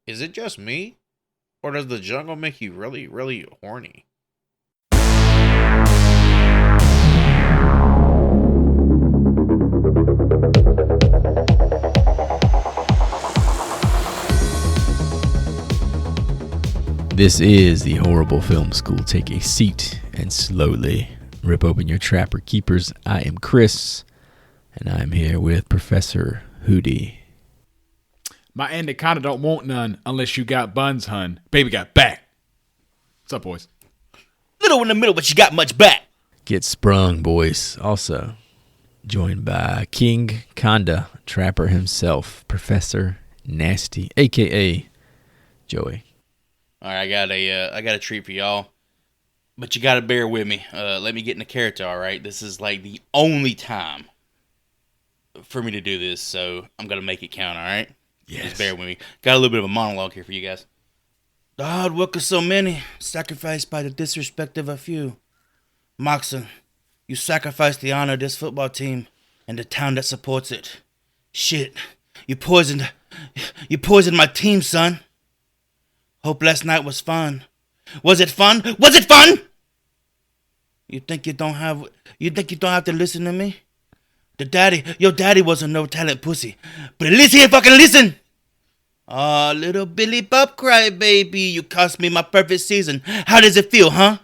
Is it just me? Or does the jungle make you really, really horny? This is the Horrible Film School. Take a seat and slowly rip open your trapper keepers. I am Chris, and I'm here with Professor Hootie. My Anaconda don't want none unless you got buns, hun. Baby got back. What's up, boys? Little in the middle, but you got much back. Get sprung, boys. Also joined by King Conda, trapper himself, Professor Nasty, a.k.a. Joey. All right, I got a treat for y'all, but you got to bear with me. Let me get into character, all right? This is like the only time for me to do this, so I'm going to make it count, all right? Yes. Just bear with me. Got a little bit of a monologue here for you guys. The hard work of so many, sacrificed by the disrespect of a few. Moxon, you sacrificed the honor of this football team and the town that supports it. Shit, you poisoned my team, son. Hope last night was fun. Was it fun? Was it fun? You think you don't have to listen to me? Your daddy was a no talent pussy, but at least he fucking listen. Aw, little Billy Bob cry baby, you cost me my perfect season. How does it feel, huh?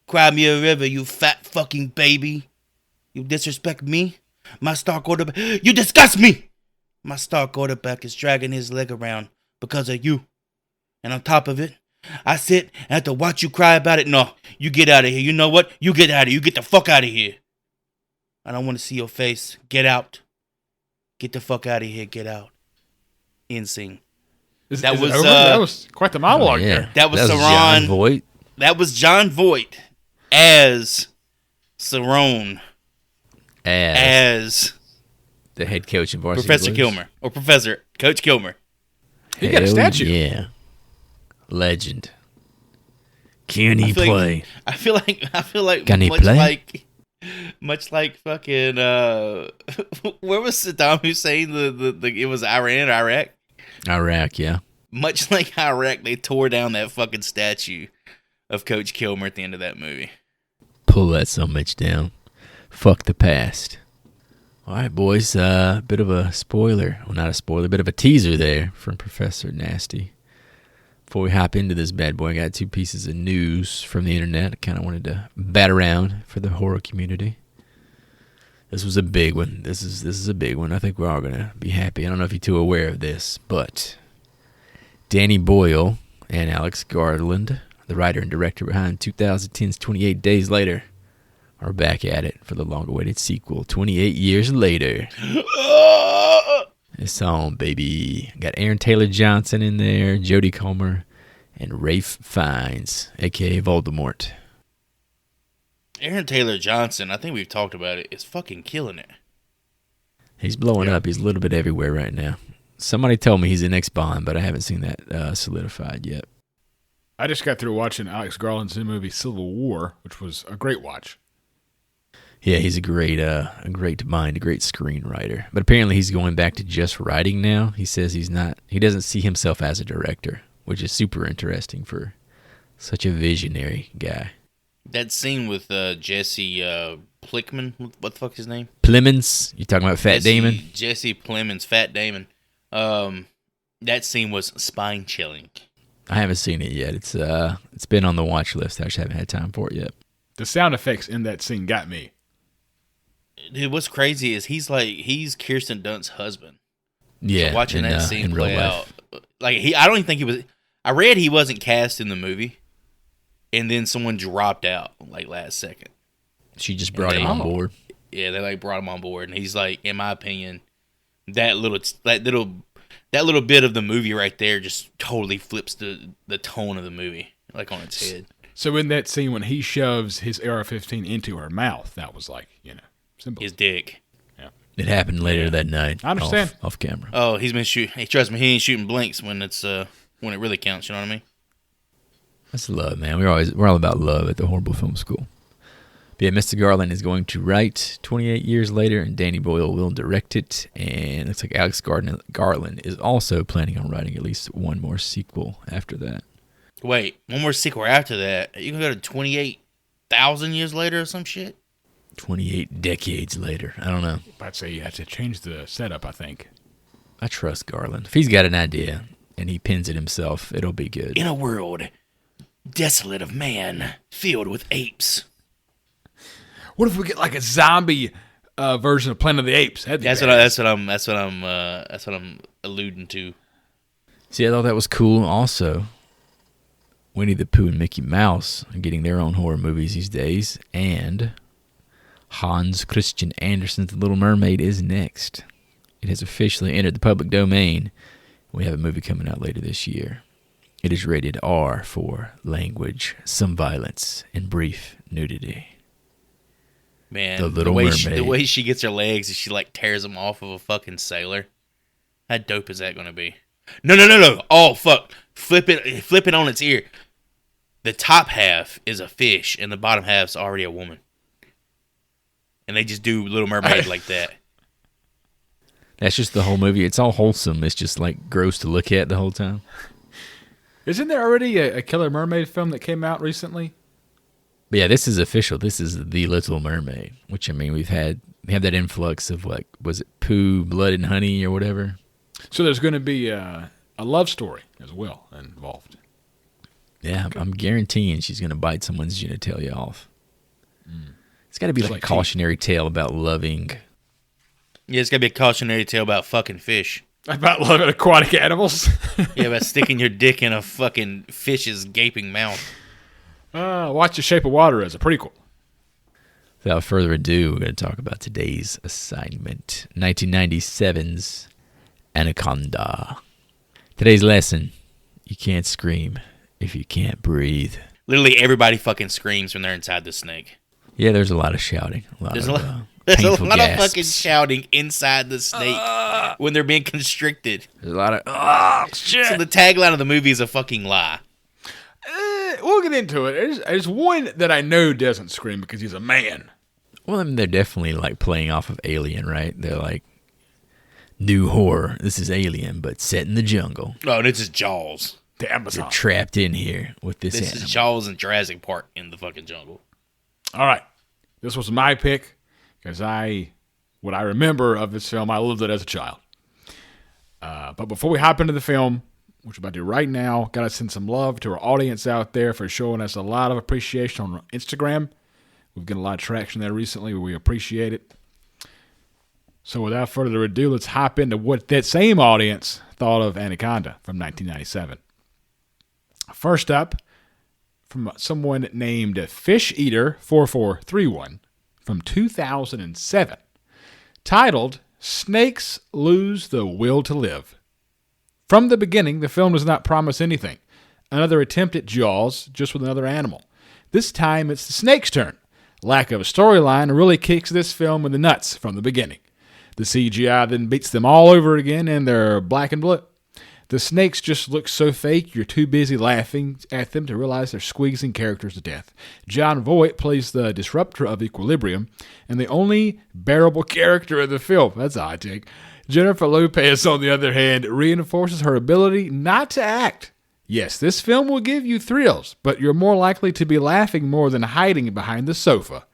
Cry me a river, you fat fucking baby. You disrespect me? My star quarterback. You disgust me! My star quarterback is dragging his leg around because of you. And on top of it, I sit and have to watch you cry about it. No, you get out of here. You know what? You get out of here. You get the fuck out of here. I don't want to see your face. Get out. Get the fuck out of here. Get out. End scene. That was quite the monologue there. That was Saron. John Voight. That was John Voight as Saron. As the head coach in Varsity Professor Blues. Kilmer. Or Professor Coach Kilmer. He got a statue. Yeah. Legend. Can he play? I feel like Can he play? Much like fucking where was Saddam Hussein? It was Iran or Iraq? Iraq, yeah. Much like Iraq, they tore down that fucking statue of Coach Kilmer at the end of that movie. Pull that summit down. Fuck the past. All right, boys. Bit of a spoiler. Well, not a spoiler. Bit of a teaser there from Professor Nasty. Before we hop into this bad boy, I got two pieces of news from the internet I kind of wanted to bat around for the horror community. This was a big one. This is a big one. I think we're all going to be happy. I don't know if you're too aware of this, but Danny Boyle and Alex Garland, the writer and director behind 2010's 28 Days Later, are back at it for the long-awaited sequel, 28 years later. It's on, baby. Got Aaron Taylor Johnson in there, Jodie Comer, and Rafe Fiennes, a.k.a. Voldemort. Aaron Taylor Johnson, I think we've talked about it, is fucking killing it. He's blowing up. He's a little bit everywhere right now. Somebody told me he's the next Bond, but I haven't seen that solidified yet. I just got through watching Alex Garland's new movie Civil War, which was a great watch. Yeah, he's a great mind, a great screenwriter. But apparently he's going back to just writing now. He says he doesn't see himself as a director, which is super interesting for such a visionary guy. That scene with Jesse Plickman, what the fuck is his name? Plemons? You talking about Fat Damon? Jesse Plemons, Fat Damon. That scene was spine-chilling. I haven't seen it yet. It's been on the watch list. I just haven't had time for it yet. The sound effects in that scene got me. Dude, what's crazy is he's Kirsten Dunst's husband. Yeah, so watching that scene play out, like I don't even think he was. I read he wasn't cast in the movie, and then someone dropped out like last second. She just brought him on board. Yeah, they brought him on board, and he's like, in my opinion, that little bit of the movie right there just totally flips the tone of the movie like on its head. So in that scene when he shoves his AR-15 into her mouth, that was like, simple. His dick. Yeah. It happened later that night. I understand. Off camera. Oh, he's been shooting. Hey, trust me, he ain't shooting blanks when it really counts. You know what I mean? That's love, man. We're all about love at the Horrible Film School. But yeah, Mr. Garland is going to write 28 years later, and Danny Boyle will direct it. And it looks like Alex Garland is also planning on writing at least one more sequel after that. Wait, one more sequel after that? You can go to 28,000 years later or some shit? 28 decades later. I don't know. I'd say you have to change the setup, I think. I trust Garland. If he's got an idea and he pins it himself, it'll be good. In a world desolate of man, filled with apes. What if we get like a zombie version of Planet of the Apes? That's what I'm alluding to. See, I thought that was cool. Also, Winnie the Pooh and Mickey Mouse are getting their own horror movies these days, and Hans Christian Andersen's The Little Mermaid is next. It has officially entered the public domain. We have a movie coming out later this year. It is rated R for language, some violence, and brief nudity. Man, The Little Mermaid. The way she gets her legs is she like tears them off of a fucking sailor. How dope is that going to be? No. Oh, fuck. Flip it on its ear. The top half is a fish, and the bottom half's already a woman. And they just do Little Mermaid like that. That's just the whole movie. It's all wholesome. It's just like gross to look at the whole time. Isn't there already a Killer Mermaid film that came out recently? But yeah, this is official. This is The Little Mermaid, which, I mean, we have that influx of, like, was it Pooh, Blood and Honey or whatever? So there's going to be a love story as well involved. Yeah, I'm guaranteeing she's going to bite someone's genitalia off. It's got to be like a cautionary tale about loving. Yeah, it's got to be a cautionary tale about fucking fish. About loving aquatic animals? Yeah, about sticking your dick in a fucking fish's gaping mouth. Watch The Shape of Water as a prequel. Without further ado, we're going to talk about today's assignment. 1997's Anaconda. Today's lesson: you can't scream if you can't breathe. Literally everybody fucking screams when they're inside the snake. Yeah, there's a lot of shouting. There's a lot gasps. of fucking shouting inside the snake when they're being constricted. There's a lot of, shit. So the tagline of the movie is a fucking lie. We'll get into it. There's one that I know doesn't scream because he's a man. Well, I mean, they're definitely like playing off of Alien, right? They're like, new horror. This is Alien, but set in the jungle. Oh, this is Jaws. The Amazon. You're trapped in here with this This animal. is Jaws and Jurassic Park in the fucking jungle. All right. This was my pick because what I remember of this film, I loved it as a child. But before we hop into the film, which we're about to do right now, got to send some love to our audience out there for showing us a lot of appreciation on Instagram. We've got a lot of traction there recently. We appreciate it. So without further ado, let's hop into what that same audience thought of Anaconda from 1997. First up, from someone named Fish Eater 4431 from 2007, titled Snakes Lose the Will to Live. From the beginning, the film does not promise anything. Another attempt at Jaws, just with another animal. This time, it's the snake's turn. Lack of a storyline really kicks this film in the nuts from the beginning. The CGI then beats them all over again, and they're black and blue. The snakes just look so fake, you're too busy laughing at them to realize they're squeezing characters to death. John Voight plays the disruptor of equilibrium, and the only bearable character in the film. That's a hot take. Jennifer Lopez, on the other hand, reinforces her ability not to act. Yes, this film will give you thrills, but you're more likely to be laughing more than hiding behind the sofa.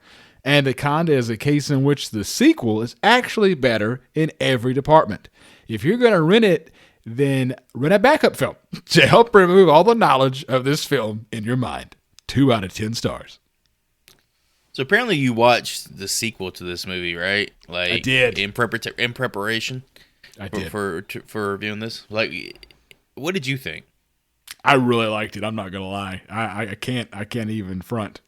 Anaconda is a case in which the sequel is actually better in every department. If you're going to rent it, then rent a backup film to help remove all the knowledge of this film in your mind. 2 out of 10 stars. So apparently you watched the sequel to this movie, right? Like, I did. In preparation. I did. For reviewing this. Like, what did you think? I really liked it. I'm not gonna lie. I can't even front.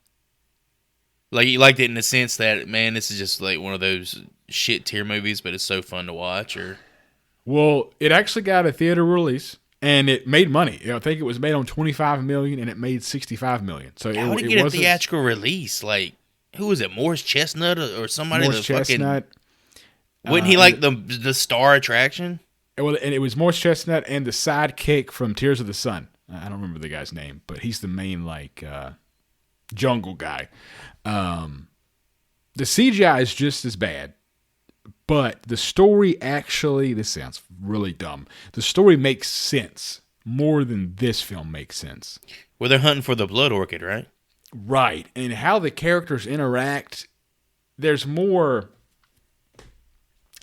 Like, you liked it in the sense that, man, this is just like one of those shit tier movies, but it's so fun to watch. Or Well, it actually got a theater release, and it made money. I think it was made on $25 million, and it made $65 million. So how did it get a theatrical release? Like, who was it? Morris Chestnut or somebody? Morris Chestnut. Wasn't he like the star attraction? Well, and it was Morris Chestnut and the sidekick from Tears of the Sun. I don't remember the guy's name, but he's the main jungle guy. The CGI is just as bad, but the story actually, this sounds really dumb. The story makes sense more than this film makes sense. Well, they're hunting for the blood orchid, right? Right. And how the characters interact, there's more.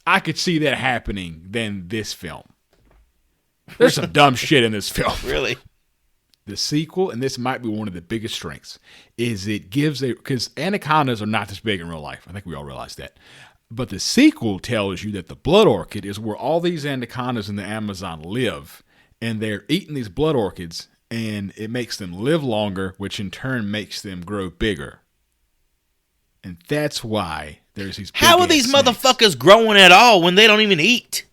I could see that happening than this film. There's some dumb shit in this film. Really? The sequel, and this might be one of the biggest strengths, is it gives because anacondas are not this big in real life. I think we all realize that. But the sequel tells you that the blood orchid is where all these anacondas in the Amazon live, and they're eating these blood orchids, and it makes them live longer, which in turn makes them grow bigger. And that's why there's these. How are these motherfuckers growing at all when they don't even eat?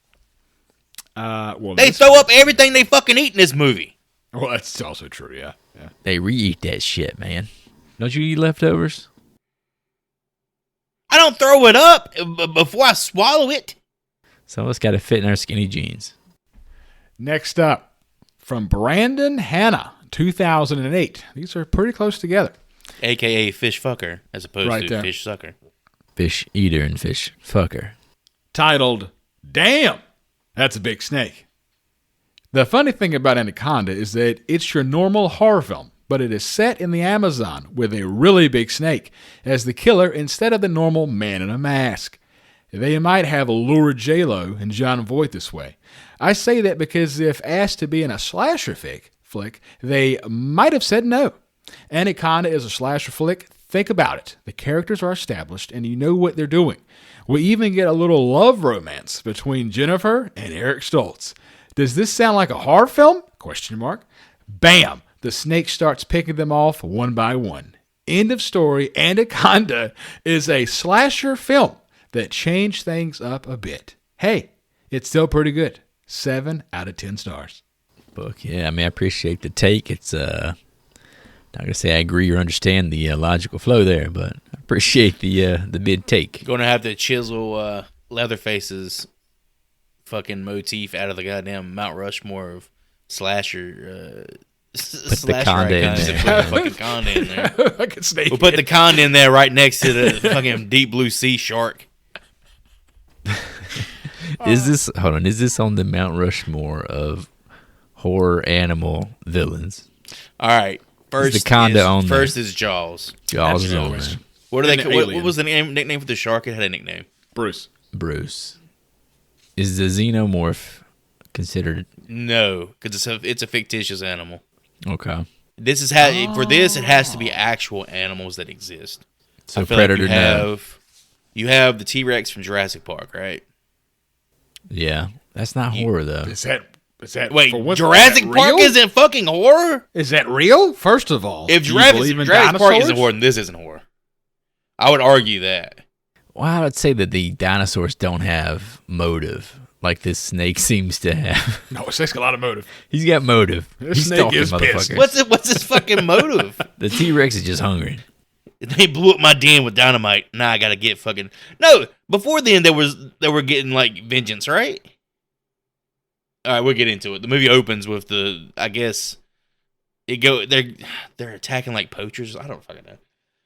Well, they throw up everything they fucking eat in this movie. Well, that's also true, yeah. They re-eat that shit, man. Don't you eat leftovers? I don't throw it up before I swallow it. Some of us got to fit in our skinny jeans. Next up, from Brandon Hanna, 2008. These are pretty close together. AKA fish fucker, as opposed to fish sucker. Fish eater and fish fucker. Titled, Damn, That's a Big Snake. The funny thing about Anaconda is that it's your normal horror film, but it is set in the Amazon with a really big snake as the killer instead of the normal man in a mask. They might have lured J-Lo and John Voight this way. I say that because if asked to be in a slasher flick, they might have said no. Anaconda is a slasher flick. Think about it. The characters are established and you know what they're doing. We even get a little love romance between Jennifer and Eric Stoltz. Does this sound like a horror film? ? Bam! The snake starts picking them off one by one. End of story. Anaconda is a slasher film that changed things up a bit. Hey, it's still pretty good. 7 out of 10 stars. Book, yeah. I mean, I appreciate the take. It's not gonna say I agree or understand the logical flow there, but I appreciate the mid take. Going to have to chisel Leatherface's fucking motif out of the goddamn Mount Rushmore of slasher. Put the Conda in there. Put the fucking Conda in there. Like a snake. We'll put the Conda in there right next to the fucking deep blue sea shark. Is this on the Mount Rushmore of horror animal villains? All right. First is Jaws. Jaws is on there. What was the nickname for the shark? It had a nickname. Bruce. Is the xenomorph considered? No, because it's a fictitious animal. Okay. This is how for this it has to be actual animals that exist. So Predator. You have the T-Rex from Jurassic Park, right? Yeah, that's not horror though. Is that wait? Jurassic Park isn't fucking horror. Is that real? First of all, if Jurassic Park isn't horror, then this isn't horror. I would argue that. Well, I would say that the dinosaurs don't have motive like this snake seems to have. No, a snake's got a lot of motive. He's got motive. This snake is pissed. What's his fucking motive? The T-Rex is just hungry. They blew up my den with dynamite. Now I gotta get fucking no. Before then, they were getting like vengeance, right? All right, we'll get into it. The movie opens with they're attacking like poachers. I don't fucking know.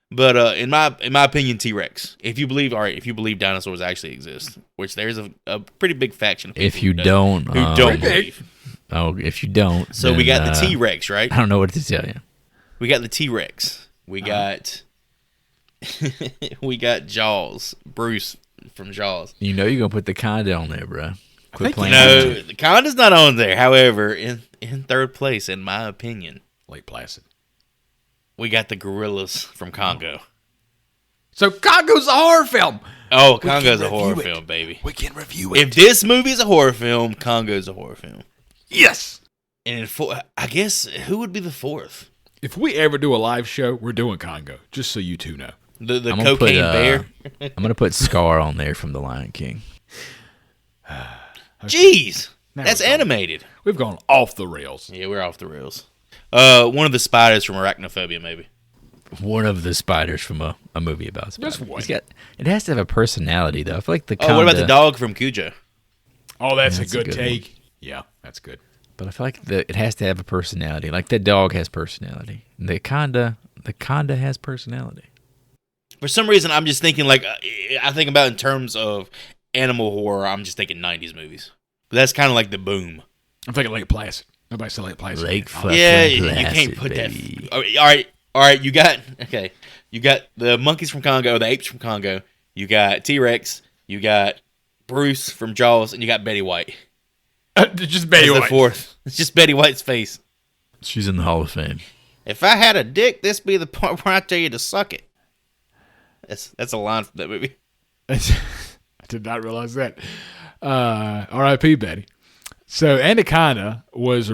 But in my opinion, T-Rex. If you believe dinosaurs actually exist, which there's a pretty big faction of people if you don't believe. Oh, if you don't. So then, we got the T-Rex, right? I don't know what to tell you. We got the T-Rex. We got we got Jaws, Bruce from Jaws. You know you're gonna put the Conda on there, bro. Quit playing. No, the Conda's not on there. However, in third place, in my opinion, Lake Placid. We got the gorillas from Congo. So Congo's a horror film. Oh, Congo's a horror film, baby. We can review it. If this movie's a horror film, Congo's a horror film. Yes. And I guess who would be the fourth? If we ever do a live show, we're doing Congo. Just so you two know. The cocaine bear. I'm gonna put Scar on there from The Lion King. Jeez, that's animated. We've gone off the rails. Yeah, we're off the rails. One of the spiders from Arachnophobia, maybe. One of the spiders from a movie about spiders. Just one. It has to have a personality, though. I feel like the. What about the dog from Cujo? Oh, that's a good take. One. Yeah, that's good. But I feel like it has to have a personality. Like that dog has personality. The Conda has personality. For some reason, I'm just thinking like I think about in terms of animal horror. I'm just thinking 90s movies. That's kind of like the boom. I'm thinking Lake Placid. Nobody said Lake Placid. Lake Oh, fucking Yeah, you Placid, can't put baby. that. All right. You got the monkeys from Congo, the apes from Congo. You got T-Rex. You got Bruce from Jaws, and you got Betty White. just Betty As the White. fourth. It's just Betty White's face. She's in the Hall of Fame. If I had a dick, this be the part where I tell you to suck it. That's a line from that movie. I did not realize that. R.I.P. Betty. So Anaconda was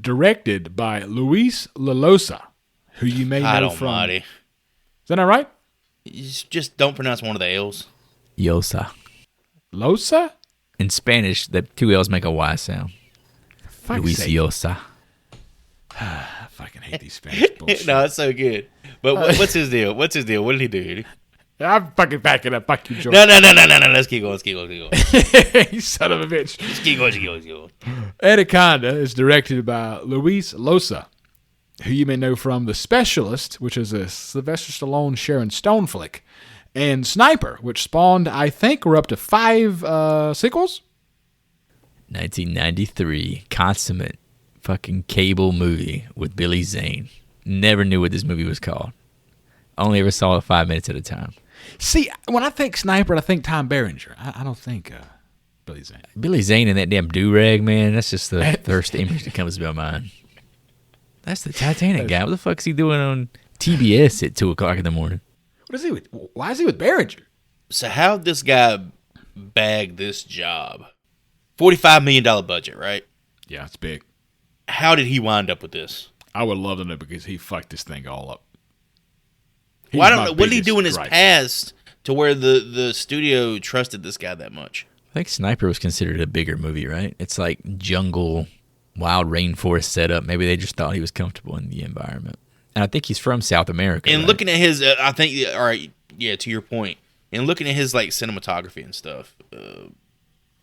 directed by Luis Lalosa, who you may know God from. almighty. Is that not right? You just don't pronounce one of the L's. Yosa. Losa? In Spanish, the two L's make a Y sound. Fuck's Luis sake. Yosa. I fucking hate these Spanish bullshit. No, it's so good. But what's his deal? What did he do? I'm fucking backing up. Fuck you, George. No. Let's keep going. You son of a bitch. Let's keep going. Anaconda is directed by Luis Losa, who you may know from The Specialist, which is a Sylvester Stallone Sharon Stone flick, and Sniper, which spawned, I think, we're up to 5 sequels. 1993, consummate fucking cable movie with Billy Zane. Never knew what this movie was called. Only ever saw it 5 minutes at a time. See, when I think Sniper, I think Tom Berenger. I don't think Billy Zane. Billy Zane and that damn do-rag, man, that's just the first image that comes to my mind. That's the Titanic guy. What the fuck is he doing on TBS at 2 o'clock in the morning? What is he with? Why is he with Berenger? So how'd this guy bag this job? $45 million budget, right? Yeah, it's big. How did he wind up with this? I would love to know because he fucked this thing all up. Well, I don't know. What did he do in his past to where the studio trusted this guy that much? I think Sniper was considered a bigger movie, right? It's like jungle, wild rainforest setup. Maybe they just thought he was comfortable in the environment. And I think he's from South America. And right? looking at his, I think, all right, yeah, to your point, and looking at his like cinematography and stuff,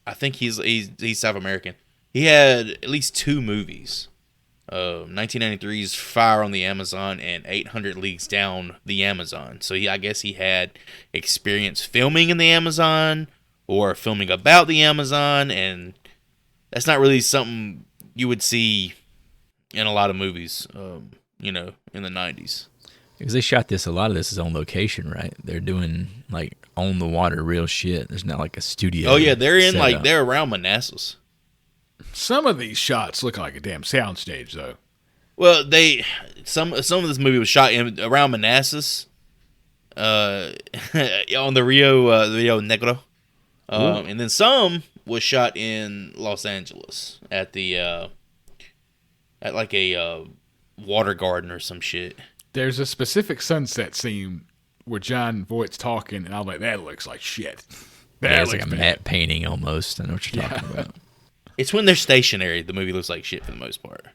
I think he's South American. He had at least 2 movies. 1993's Fire on the Amazon and 800 Leagues Down the Amazon. So I guess he had experience filming in the Amazon or filming about the Amazon, and that's not really something you would see in a lot of movies, in the 90s. Because they shot this, a lot of this is on location, right? They're doing like on the water real shit. There's not like a studio. Oh yeah, they're setup. they're around Manassas. Some of these shots look like a damn soundstage, though. Well, some of this movie was shot around Manassas, on the Rio Negro, and then some was shot in Los Angeles at the at like a water garden or some shit. There's a specific sunset scene where John Voight's talking, and I'm like, that looks like shit. Yeah, it's like a matte painting almost. I know what you're talking about. It's when they're stationary, the movie looks like shit for the most part.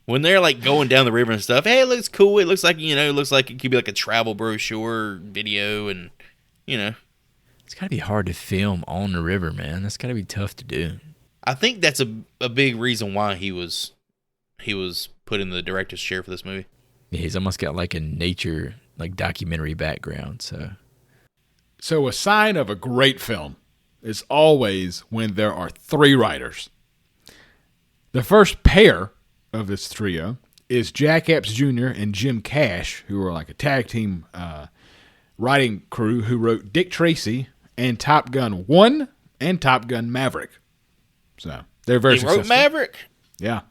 When they're like going down the river and stuff, hey, it looks cool. It looks like it could be like a travel brochure video, and It's got to be hard to film on the river, man. That's got to be tough to do. I think that's a big reason why he was put in the director's chair for this movie. Yeah, he's almost got like a nature, like documentary background. So a sign of a great film is always when there are 3 writers. The first pair of this trio is Jack Epps Jr. and Jim Cash, who are like a tag team writing crew who wrote Dick Tracy and Top Gun 1 and Top Gun Maverick. So they're very He successful. wrote Maverick. Yeah.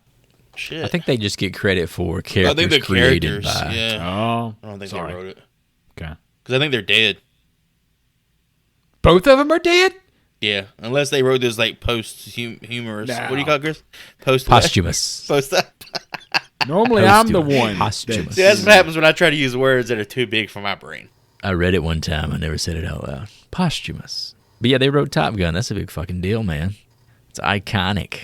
Shit. I think they just get credit for I characters think the created characters. by. Yeah. Oh, I don't think sorry. they wrote it Okay. because I think they're dead. Both of them are dead? Yeah, unless they wrote this like post-humorous. No. What do you call it, Chris? Posthumous. Post. Normally I'm the Posthumous. one. Posthumous. See, that's what happens when I try to use words that are too big for my brain. I read it one time. I never said it out loud. Posthumous. But yeah, they wrote Top Gun. That's a big fucking deal, man. It's iconic.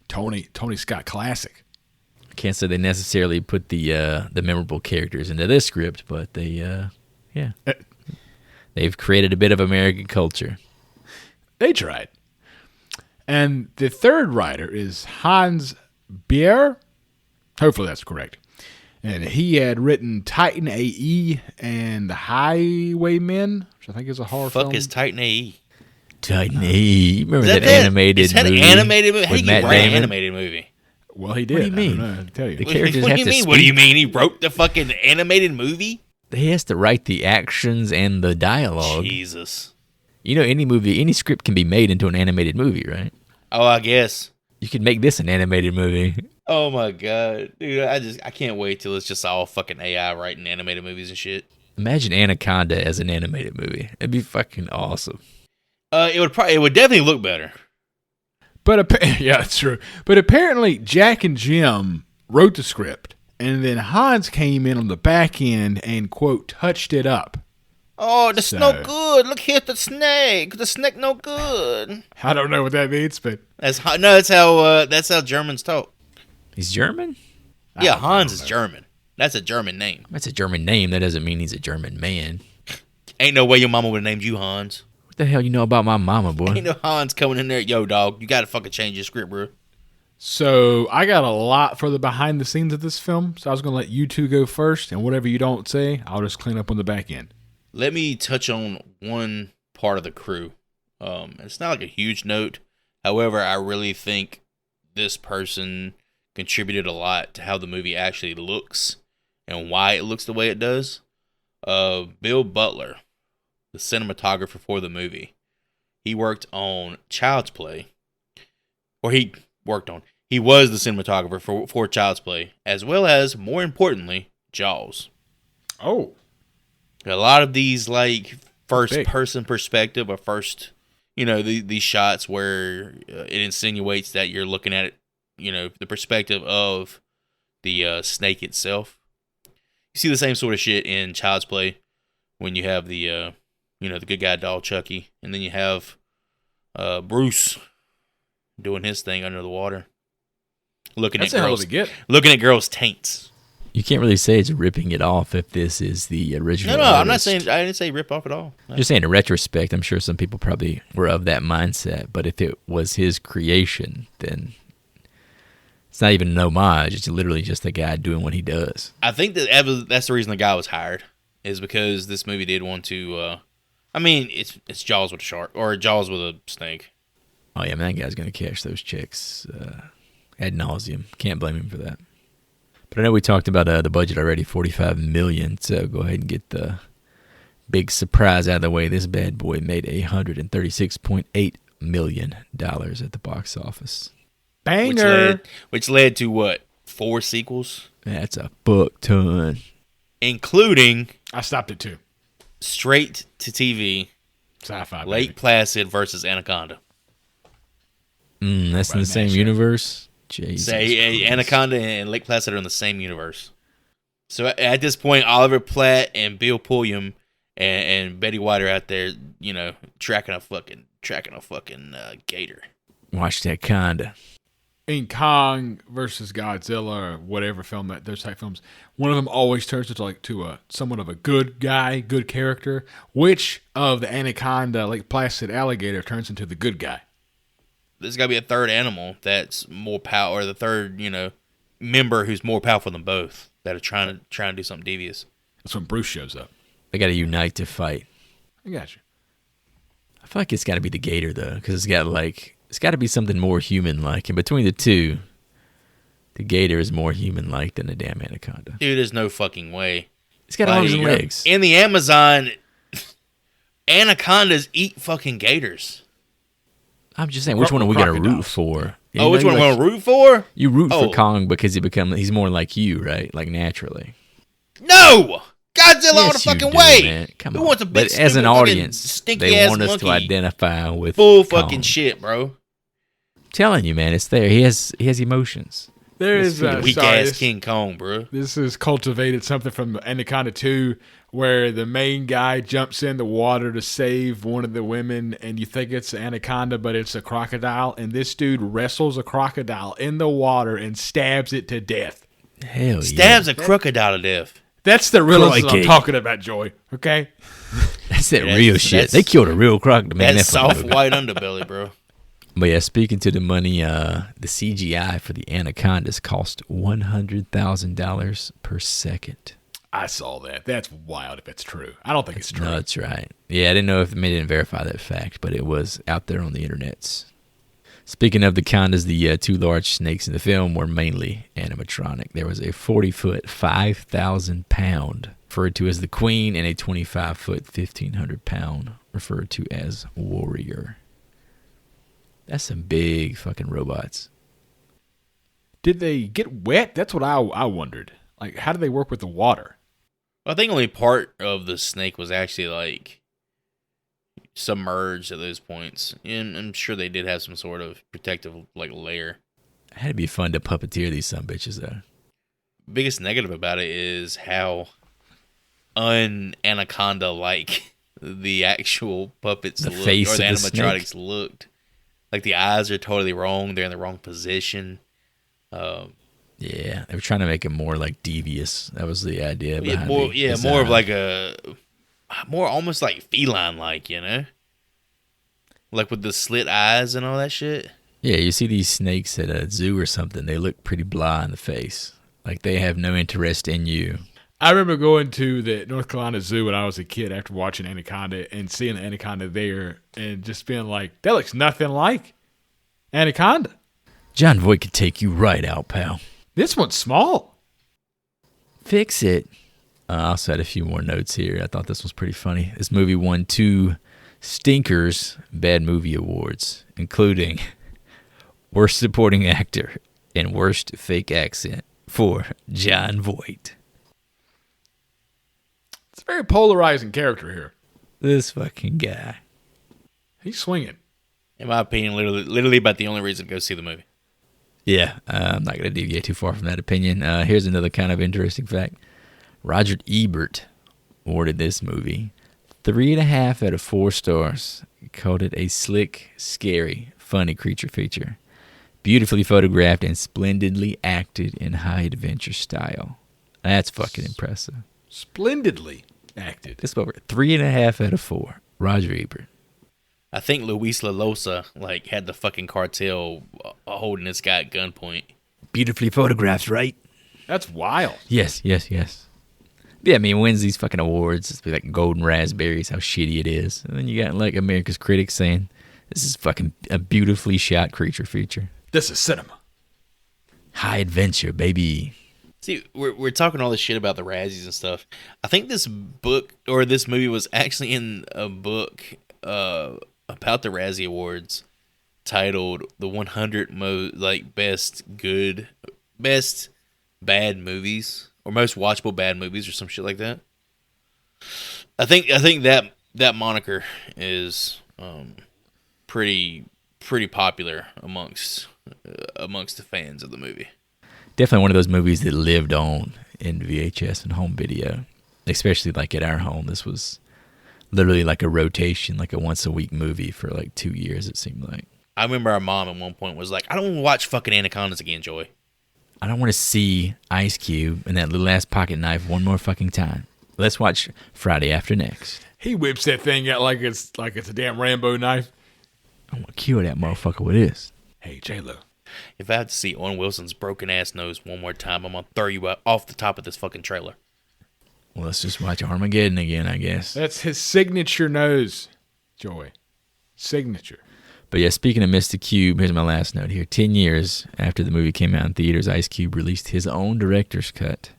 Tony Scott classic. Can't say they necessarily put the memorable characters into this script, but they've created a bit of American culture. They tried. And the third writer is Hans Bier. Hopefully that's correct. And he had written Titan AE and The Highwaymen, which I think is a horror film. Fuck is Titan AE? Titan A. You remember that that? animated Is that movie? an animated movie? How with you Matt get an Damon? animated movie? Well, he did. What do you mean? I don't know how to tell you. The What characters do have you to mean? speak. What do you mean? He wrote the fucking animated movie? He has to write the actions and the dialogue. Jesus. You know, any script can be made into an animated movie, right? Oh, I guess. You could make this an animated movie. Oh my god, dude! I can't wait till it's just all fucking AI writing animated movies and shit. Imagine Anaconda as an animated movie. It'd be fucking awesome. It would definitely look better. But yeah, it's true. But apparently, Jack and Jim wrote the script, and then Hans came in on the back end and quote touched it up. Oh, that's no good. Look here, the snake. The snake no good. I don't know what that means, but That's how Germans talk. He's German? Yeah, Hans is German. That's a German name. That's a German name. That doesn't mean he's a German man. Ain't no way your mama would have named you Hans. What the hell you know about my mama, boy? Ain't no Hans coming in there. Yo, dog, you gotta fucking change your script, bro. so I got a lot for the behind the scenes of this film. So I was gonna let you two go first, and whatever you don't say, I'll just clean up on the back end. Let me touch on one part of the crew. It's not like a huge note. However, I really think this person contributed a lot to how the movie actually looks and why it looks the way it does. Bill Butler, the cinematographer for the movie, he worked on Child's Play, or he was the cinematographer for Child's Play, as well as, more importantly, Jaws. Oh, A lot of these, like, first Big. person perspective, or first, these shots where it insinuates that you're looking at it, the perspective of the snake itself. You see the same sort of shit in Child's Play when you have the good guy doll Chucky, and then you have Bruce doing his thing under the water, looking that's at a hell girls, of a get. looking at girls' taints. You can't really say it's ripping it off if this is the original. No, I'm not artist. saying. I didn't say rip off at all. No. Just saying, in retrospect, I'm sure some people probably were of that mindset. But if it was his creation, then it's not even an homage. It's literally just a guy doing what he does. I think that's the reason the guy was hired, is because this movie did want to. It's Jaws with a shark, or Jaws with a snake. Oh yeah, man, that guy's gonna catch those chicks ad nauseum. Can't blame him for that. But I know we talked about the budget already, $45 million. So go ahead and get the big surprise out of the way. This bad boy made $136.8 million at the box office. Banger. Which led to what? 4 sequels, That's a fuck ton. including I stopped at 2. straight to TV, Sci-fi. Lake Placid versus Anaconda. That's in the same universe. Jesus Say Christ. Anaconda and Lake Placid are in the same universe. So at this point, Oliver Platt and Bill Pulliam and Betty White are out there, tracking a fucking gator. Watch that kinda. In Kong versus Godzilla or whatever film those type films, one of them always turns into somewhat of a good guy, good character. Which of the Anaconda, Lake Placid alligator turns into the good guy? There's got to be a third animal that's more power, or the third, member who's more powerful than both, that are trying to do something devious. That's when Bruce shows up. They got to unite to fight. I got you. I feel like it's got to be the gator though, because it's got to be something more human-like. And between the two, the gator is more human-like than the damn anaconda. Dude, there's no fucking way. It's got arms and legs. In the Amazon, anacondas eat fucking gators. I'm just saying, which one are we going to root for? Oh, which one are we going to root for? You root for Kong because he's more like you, right? Like naturally. No! Godzilla all the fucking way! Man. Come Who on. wants a big, but as an audience, they want us monkey? to identify with Bull Kong. fucking shit, bro. I'm telling you, man, it's there. He has emotions. There is Weak ass King Kong, bro. This has cultivated something from Anaconda 2 where the main guy jumps in the water to save one of the women and you think it's an anaconda, but it's a crocodile. And this dude wrestles a crocodile in the water and stabs it to death. Hell yeah. Stabs a crocodile to death. That's the realism I'm Crikey. talking about, Joy. Okay? That's that Yeah, real that's- shit. They killed a real crocodile. Man, That's that fucking soft movie. white underbelly, bro. But yeah, speaking to the money, the CGI for the Anacondas cost $100,000 per second. I saw that. That's wild if it's true. I don't think it's true. No, that's right. Yeah, I didn't know if they didn't verify that fact, but it was out there on the internets. Speaking of the condas, the two large snakes in the film were mainly animatronic. There was a 40-foot, 5,000-pound, referred to as the Queen, and a 25-foot, 1,500-pound, referred to as Warrior. That's some big fucking robots. Did they get wet? That's what I wondered. Like, how do they work with the water? I think only part of the snake was actually like submerged at those points, and I'm sure they did have some sort of protective like layer. It had to be fun to puppeteer these some bitches though. Biggest negative about it is how un-Anaconda like the actual puppets The looked, face or the of the animatronics snake. looked. Like the eyes are totally wrong; they're in the wrong position. Yeah, they were trying to make it more like devious. That was the idea behind more, the more of design. like more almost like feline, like like with the slit eyes and all that shit. Yeah, you see these snakes at a zoo or something. They look pretty blah in the face. Like they have no interest in you. I remember going to the North Carolina Zoo when I was a kid after watching Anaconda and seeing the Anaconda there and just being like, that looks nothing like Anaconda. John Voight could take you right out, pal. This one's small. Fix it. I also had a few more notes here. I thought this was pretty funny. This movie won 2 Stinkers Bad Movie Awards, including Worst Supporting Actor and Worst Fake Accent for John Voight. It's a very polarizing character here. This fucking guy. He's swinging. In my opinion, literally about the only reason to go see the movie. Yeah, I'm not going to deviate too far from that opinion. Here's another kind of interesting fact. Roger Ebert awarded this movie 3.5 out of 4 stars. He called it a slick, scary, funny creature feature. Beautifully photographed and splendidly acted in high adventure style. That's fucking impressive. Splendidly acted. This over 3.5 out of 4. Roger Ebert. I think Luis Lalosa like had the fucking cartel holding this guy at gunpoint. Beautifully photographed, right? That's wild. Yes. Yeah, I mean, wins these fucking awards. It's like golden raspberries, how shitty it is. And then you got like America's critics saying, this is fucking a beautifully shot creature feature. This is cinema. High adventure, baby. See, we're talking all this shit about the Razzies and stuff. I think this book or this movie was actually in a book about the Razzie Awards titled "The 100 best bad movies or most watchable bad movies" or some shit like that. I think that moniker is pretty popular amongst the fans of the movie. Definitely one of those movies that lived on in VHS and home video, especially like at our home. This was literally like a rotation, like a once a week movie for like 2 years, it seemed like. I remember our mom at one point was like, I don't want to watch fucking Anacondas again, Joy. I don't want to see Ice Cube and that little ass pocket knife one more fucking time. Let's watch Friday After Next. He whips that thing out like it's a damn Rambo knife. I want to kill that motherfucker with this. Hey, J-Lo. If I have to see Owen Wilson's broken ass nose one more time, I'm going to throw you off the top of this fucking trailer. Well, let's just watch Armageddon again, I guess. That's his signature nose, Joy. Signature. But yeah, speaking of Mr. Cube, here's my last note here. 10 years after the movie came out in theaters, Ice Cube released his own director's cut.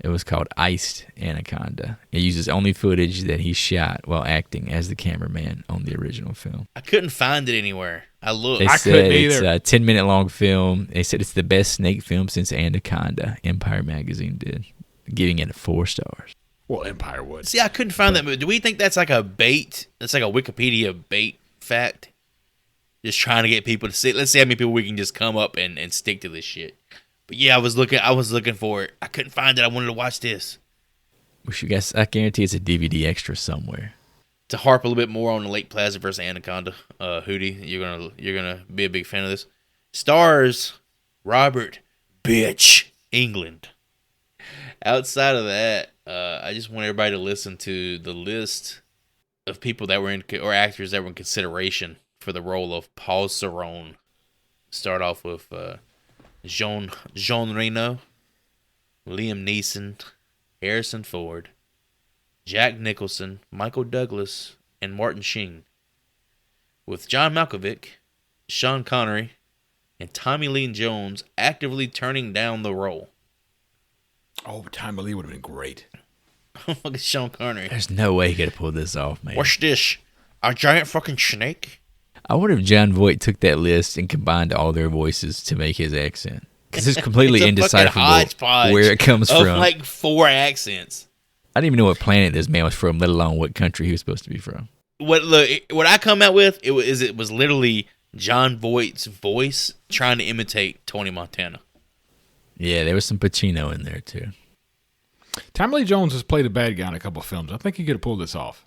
It was called Iced Anaconda. It uses only footage that he shot while acting as the cameraman on the original film. I couldn't find it anywhere. I looked. They I said couldn't it's either. a 10-minute long film. They said it's the best snake film since Anaconda, Empire Magazine did, giving it 4 stars. Well, Empire would. See, I couldn't find that movie. Do we think that's like a bait? That's like a Wikipedia bait fact? Just trying to get people to see. Let's see how many people we can just come up and stick to this shit. But yeah, I was looking for it. I couldn't find it. I wanted to watch this. Which you guess I guarantee it's a DVD extra somewhere. To harp a little bit more on the Lake Placid versus Anaconda, Hootie, you're gonna be a big fan of this. Stars Robert Bitch England. Outside of that, I just want everybody to listen to the list of people that were in, or actors that were in consideration for the role of Paul Cerrone. Start off with Jean Reno, Liam Neeson, Harrison Ford, Jack Nicholson, Michael Douglas, and Martin Sheen. With John Malkovich, Sean Connery, and Tommy Lee Jones actively turning down the role. Oh, Tommy Lee would have been great. Look at Sean Connery. There's no way he could have pulled this off, man. What's this? A giant fucking snake? I wonder if John Voight took that list and combined all their voices to make his accent. Because it's completely indecipherable where it comes from. Like 4 accents. I didn't even know what planet this man was from, let alone what country he was supposed to be from. What I come out with, it was literally John Voight's voice trying to imitate Tony Montana. Yeah, there was some Pacino in there, too. Tommy Lee Jones has played a bad guy in a couple of films. I think he could have pulled this off.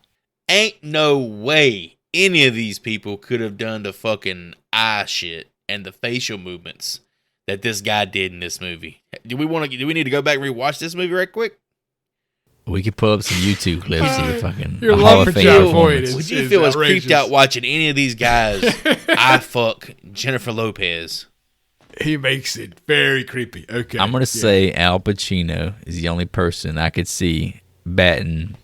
Ain't no way any of these people could have done the fucking eye shit and the facial movements that this guy did in this movie. Do we need to go back and rewatch this movie right quick? We could pull up some YouTube clips of the fucking Your Hall love of for Fame John Voight performance. Would you feel as creeped out watching any of these guys I fuck Jennifer Lopez? He makes it very creepy. Okay. I'm going to say Al Pacino is the only person I could see batting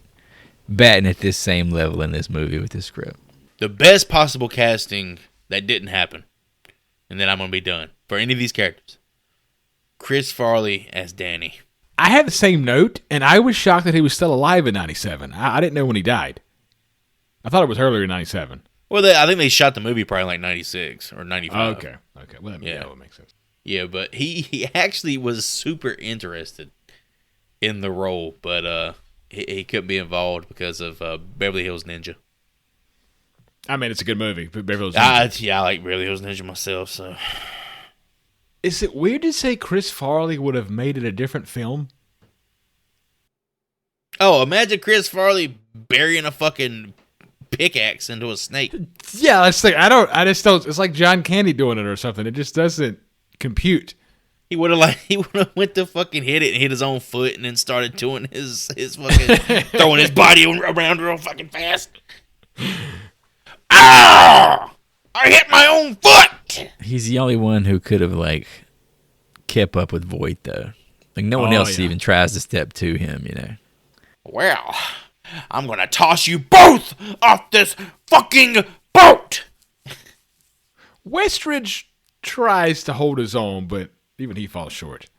at this same level in this movie with this script. The best possible casting that didn't happen, and then I'm going to be done, for any of these characters. Chris Farley as Danny. I had the same note, and I was shocked that he was still alive in 97. I didn't know when he died. I thought it was earlier in 97. Well, I think they shot the movie probably like 96 or 95. Okay. Well, that would make sense. Yeah, but he actually was super interested in the role, but he couldn't be involved because of Beverly Hills Ninja. I mean, it's a good movie, but Beverly Hills Ninja. I like Beverly Hills Ninja myself, so... Is it weird to say Chris Farley would have made it a different film? Oh, imagine Chris Farley burying a fucking pickaxe into a snake. Yeah, let's think. I just don't. It's like John Candy doing it or something. It just doesn't compute. He would have went to fucking hit it and hit his own foot and then started doing his fucking throwing his body around real fucking fast. Ah! I hit my own foot. He's the only one who could have kept up with Voight though. Like no one else even tries to step to him, you know. Well, I'm gonna toss you both off this fucking boat. Westridge tries to hold his own, but even he falls short.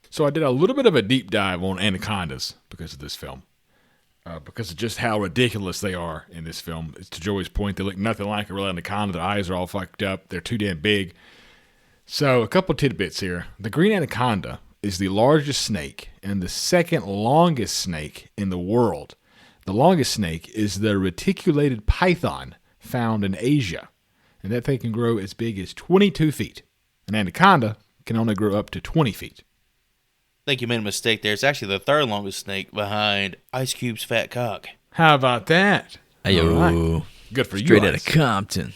So I did a little bit of a deep dive on anacondas because of this film. Because of just how ridiculous they are in this film. It's to Joey's point, they look nothing like a real anaconda. Their eyes are all fucked up. They're too damn big. So a couple tidbits here. The green anaconda is the largest snake and the second longest snake in the world. The longest snake is the reticulated python found in Asia. And that thing can grow as big as 22 feet. An anaconda can only grow up to 20 feet. I think you made a mistake there. It's actually the third longest snake behind Ice Cube's fat cock. How about that? Hey, right. Good for you. Straight out of Compton.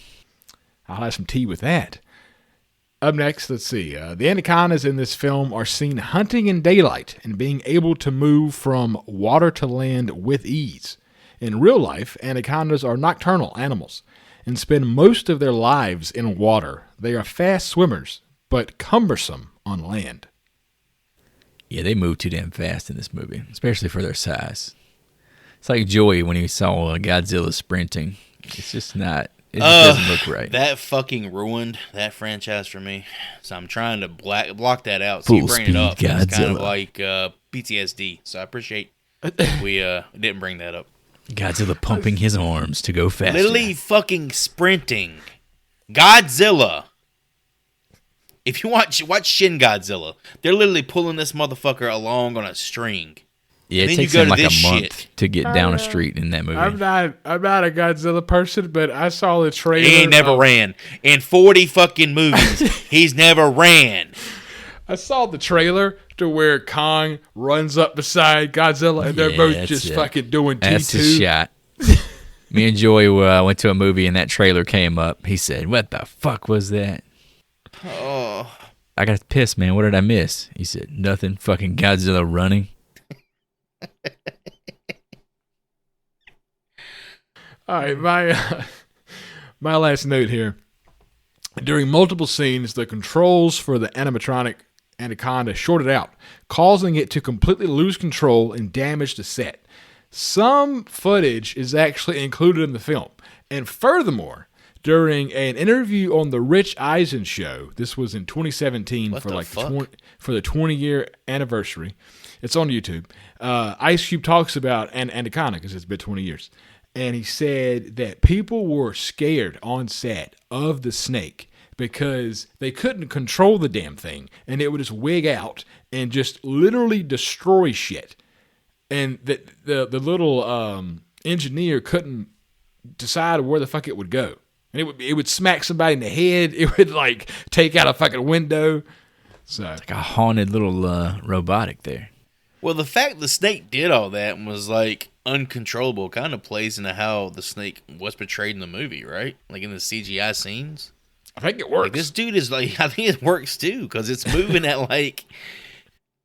I'll have some tea with that. Up next, let's see. The anacondas in this film are seen hunting in daylight and being able to move from water to land with ease. In real life, anacondas are nocturnal animals and spend most of their lives in water. They are fast swimmers, but cumbersome on land. Yeah, they move too damn fast in this movie, especially for their size. It's like Joey when he saw Godzilla sprinting. It's just not... It just doesn't look right. That fucking ruined that franchise for me. So I'm trying to block that out. So Full you bring it up. speed It's kind of Godzilla. like PTSD. So I appreciate we didn't bring that up. Godzilla pumping his arms to go faster. Literally fucking sprinting. Godzilla. If you watch Shin Godzilla, they're literally pulling this motherfucker along on a string. Yeah, it then takes you go him to like a this month shit. to get down a street in that movie. I'm not a Godzilla person, but I saw the trailer. He ain't never ran. In 40 fucking movies, he's never ran. I saw the trailer to where Kong runs up beside Godzilla, and they're Yeah, both that's just it. fucking doing T2. That's his shot. Me and Joey went to a movie and that trailer came up. He said, "What the fuck was that?" Oh. I got pissed, man. What did I miss? He said, "Nothing. Fucking Godzilla running." All right, My last note here. During multiple scenes, the controls for the animatronic Anaconda shorted out, causing it to completely lose control and damage the set. Some footage is actually included in the film. And furthermore, during an interview on the Rich Eisen show, this was in 2017 for the 20-year anniversary. It's on YouTube. Ice Cube talks about Anaconda because it's been 20 years. And he said that people were scared on set of the snake because they couldn't control the damn thing, and it would just wig out and just literally destroy shit. And that the little engineer couldn't decide where the fuck it would go. And it would smack somebody in the head. It would like take out a fucking window. So It's like a haunted little robotic there. Well, the fact the snake did all that and was like uncontrollable kind of plays into how the snake was portrayed in the movie, right? Like in the CGI scenes. I think it works. Like this dude is like, I think it works too because it's moving at like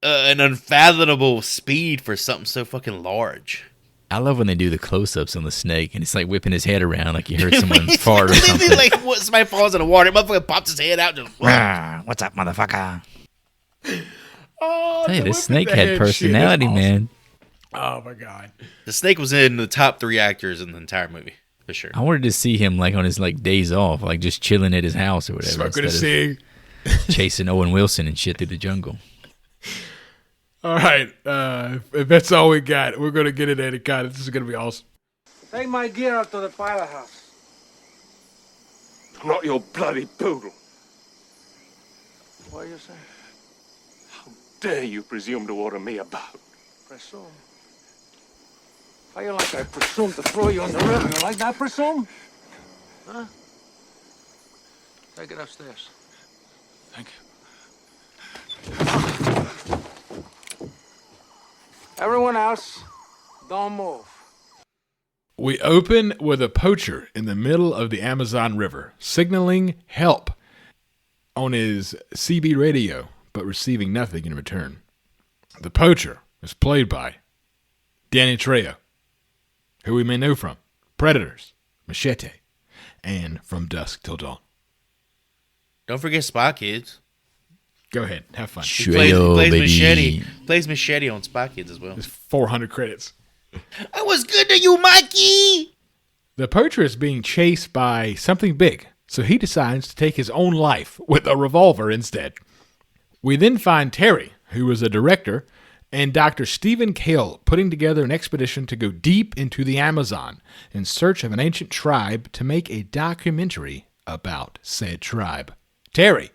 an unfathomable speed for something so fucking large. I love when they do the close-ups on the snake and it's like whipping his head around like you heard someone fart or something. Like what, somebody falls in the water, motherfucker pops his head out. Just, What's up, motherfucker? Oh, Hey, the this snake whipping the had head personality, shit is awesome. man. Oh my god. The snake was in the top 3 actors in the entire movie, for sure. I wanted to see him like on his like days off, like just chilling at his house or whatever. Smoking a instead cig. of chasing Owen Wilson and shit through the jungle. All right. If that's all we got, we're going to get it at it. God, this is going to be awesome. Take my gear out to the pilot house. I'm not your bloody poodle. What are you saying? How dare you presume to order me about? Presume. How you like I presume to throw you in the river? You like that, presume? Huh? Take it upstairs. Thank you. Everyone else, don't move. We open with a poacher in the middle of the Amazon River, signaling help on his CB radio, but receiving nothing in return. The poacher is played by Danny Trejo, who we may know from Predators, Machete, and From Dusk Till Dawn. Don't forget Spy Kids. Go ahead, have fun. He plays baby. Machete. Plays Machete on Spy Kids as well. There's 400 credits. I was good to you, Mikey. The poacher is being chased by something big, so he decides to take his own life with a revolver instead. We then find Terry, who is a director, and Dr. Stephen Cale putting together an expedition to go deep into the Amazon in search of an ancient tribe to make a documentary about said tribe. Terry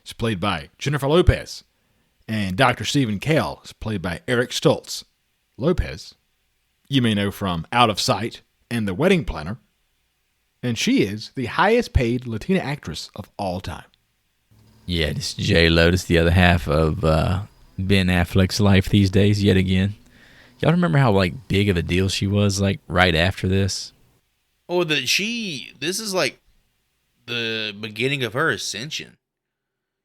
is played by Jennifer Lopez, and Dr. Stephen Cale is played by Eric Stoltz. Lopez, you may know from Out of Sight and The Wedding Planner, and she is the highest paid Latina actress of all time. Yeah, this J-Lo, this is the other half of Ben Affleck's life these days yet again. Y'all remember how like big of a deal she was like right after this? Oh, this is like the beginning of her ascension.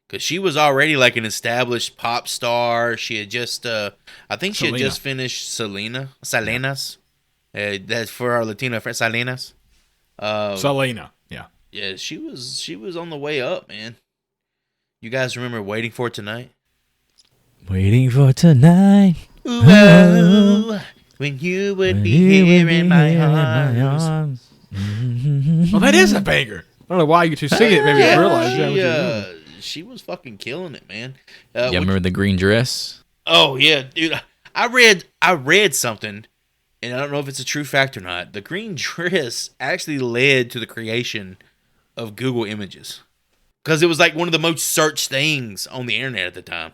Because she was already like an established pop star. She had just, I think she had just finished Salinas. That's for our Latino friends, Salinas. Selena, yeah. Yeah, she was on the way up, man. You guys remember Waiting for Tonight? Waiting for tonight. Ooh, oh, when you would be here in my arms. Well, that is a banger. I don't know why you two sing it. Maybe I realize. She was fucking killing it, man. Yeah, remember the green dress? Oh yeah, dude. I read something, and I don't know if it's a true fact or not. The green dress actually led to the creation of Google Images, because it was like one of the most searched things on the internet at the time.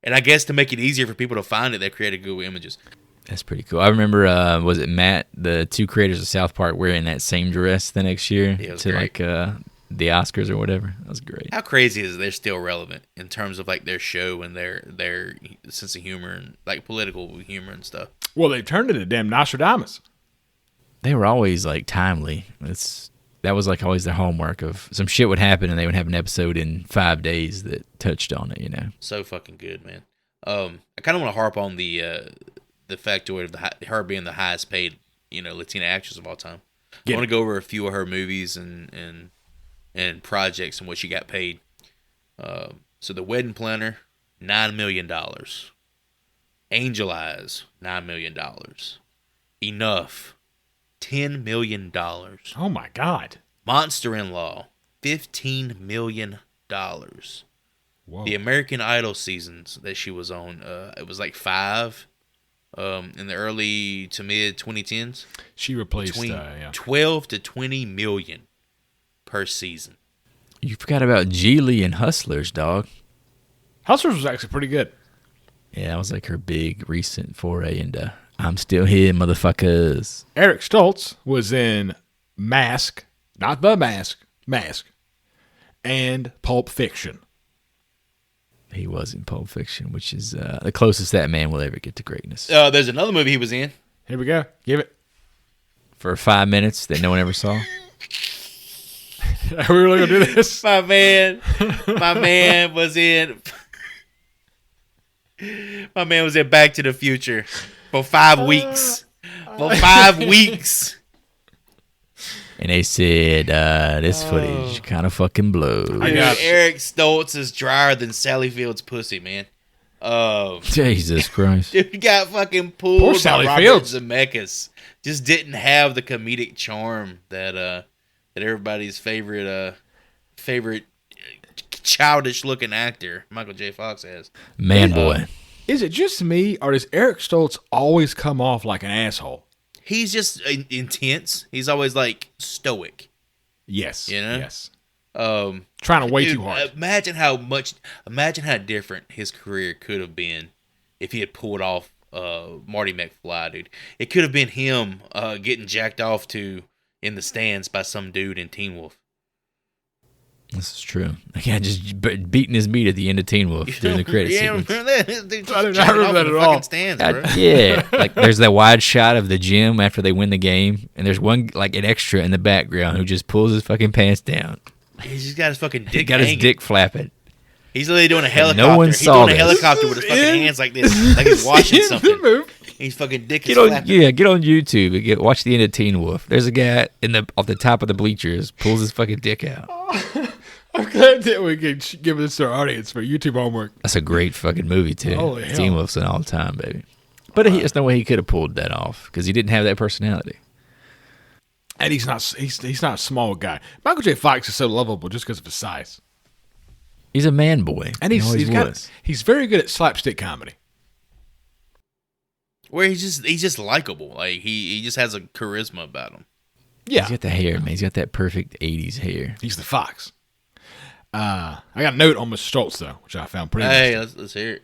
And I guess to make it easier for people to find it, they created Google Images. That's pretty cool. I remember, was it Matt, the two creators of South Park, wearing that same dress the next year to great. like the Oscars or whatever. That was great. How crazy is it they're still relevant in terms of like their show and their sense of humor and like political humor and stuff? Well, they turned into damn Nostradamus. They were always like timely. That was like always their hallmark of some shit would happen and they would have an episode in 5 days that touched on it, you know. So fucking good, man. I kind of want to harp on the factoid of her being the highest paid, Latina actress of all time. I want to go over a few of her movies and projects and what she got paid. So The Wedding Planner, $9 million. Angel Eyes, $9 million. Enough, $10 million. Oh my God. Monster-in-Law, $15 million. Whoa. The American Idol seasons that she was on, it was like 5 in the early to mid 2010s. She replaced Between 12 to 20 million per season. You forgot about Geely and Hustlers, dog. Hustlers was actually pretty good. Yeah, that was like her big recent foray into I'm still here, motherfuckers. Eric Stoltz was in Mask, not The Mask, Mask, and Pulp Fiction. He was in Pulp Fiction, which is the closest that man will ever get to greatness. There's another movie he was in. Here we go. Give it. For 5 minutes that no one ever saw. Are we really going to do this? My man was in. My man was in Back to the Future for 5 weeks. For 5 weeks. And they said, this footage kind of fucking blows. Dude, Eric Stoltz is drier than Sally Field's pussy, man. Jesus Christ. Dude got fucking Poor pulled by Sally Robert Fields. Zemeckis. Just didn't have the comedic charm that everybody's favorite childish looking actor Michael J. Fox has. Man, boy. Is it just me, or does Eric Stoltz always come off like an asshole? He's just intense. He's always like stoic. Yes. You know? Yes. Trying to way too hard. Imagine how different his career could have been if he had pulled off Marty McFly, dude. It could have been him getting jacked off to in the stands by some dude in Teen Wolf. This is true. Yeah, just beating his meat at the end of Teen Wolf during the credit sequence. Remember that? This dude I just did not jacking remember off that in the at all. fucking stands, bro. Yeah, like there's that wide shot of the gym after they win the game, and there's one like an extra in the background who just pulls his fucking pants down. He's just got his fucking He dick got hanging. his dick flapping. He's literally doing a helicopter. no one He's saw doing a this. helicopter with his fucking hands like this, like he's washing something. He's fucking dick is Get on flapping. YouTube and watch the end of Teen Wolf. There's a guy off the top of the bleachers pulls his fucking dick out. I'm glad that we can give this to our audience for YouTube homework. That's a great fucking movie too. Holy hell. Teen Wolf's an all time baby. But there's no way he could have pulled that off because he didn't have that personality. And he's not a small guy. Michael J. Fox is so lovable just because of his size. He's a man boy. And He always was. he's very good at slapstick comedy. Where he's just likable. Like he just has a charisma about him. Yeah. He's got the hair, man. He's got that perfect 80s hair. He's the Fox. I got a note on Mr. Stoltz, though, which I found pretty Hey, interesting. let's hear it.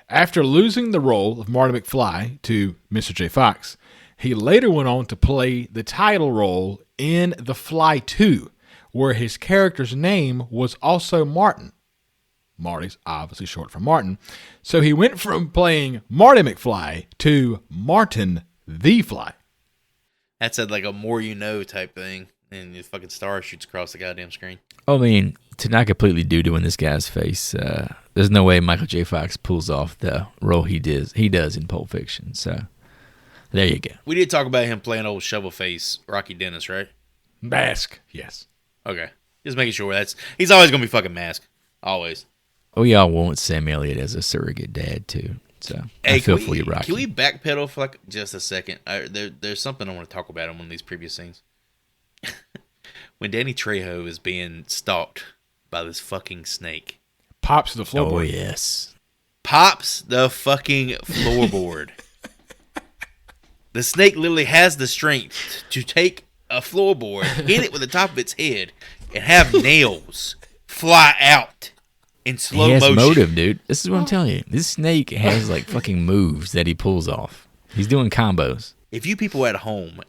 After losing the role of Marty McFly to Mr. J. Fox, he later went on to play the title role in The Fly 2, where his character's name was also Martin. Marty's obviously short for Martin. So he went from playing Marty McFly to Martin the Fly. That's like a more you know type thing, and the fucking star shoots across the goddamn screen. I mean, to not completely doo-doo in this guy's face, there's no way Michael J. Fox pulls off the role he does in Pulp Fiction. So there you go. We did talk about him playing old shovel face Rocky Dennis, right? Mask, yes. Okay, just making sure he's always gonna be fucking Mask, always. We all want Sam Elliott as a surrogate dad too. So I feel for you, Rocky. Can we backpedal for like just a second? There's something I want to talk about in one of these previous scenes. When Danny Trejo is being stalked by this fucking snake. Pops to the floorboard. Oh yes. Pops the fucking floorboard. The snake literally has the strength to take a floorboard, hit it with the top of its head, and have nails fly out in slow He has motion. motive, dude. This is what I'm telling you. This snake has like fucking moves that he pulls off. He's doing combos. If you people at home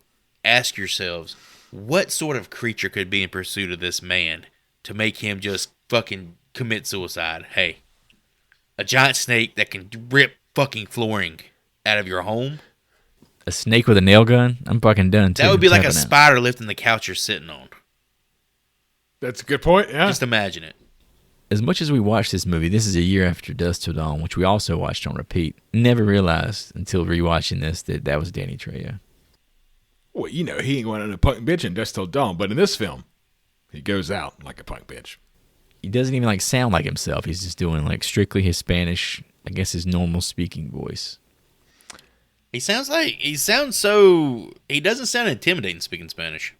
ask yourselves, what sort of creature could be in pursuit of this man to make him just fucking commit suicide? Hey, a giant snake that can rip fucking flooring out of your home? A snake with a nail gun? I'm fucking done too. That would be I'm like a tapping out. spider lifting the couch you're sitting on. That's a good point, yeah. Just imagine it. As much as we watched this movie, this is a year after Dusk Till Dawn, which we also watched on repeat. Never realized until rewatching this that was Danny Trejo. Well, he ain't going to punk bitch and dust till dawn. But in this film, he goes out like a punk bitch. He doesn't even sound like himself. He's just doing strictly his Spanish, I guess his normal speaking voice. He doesn't sound intimidating speaking Spanish.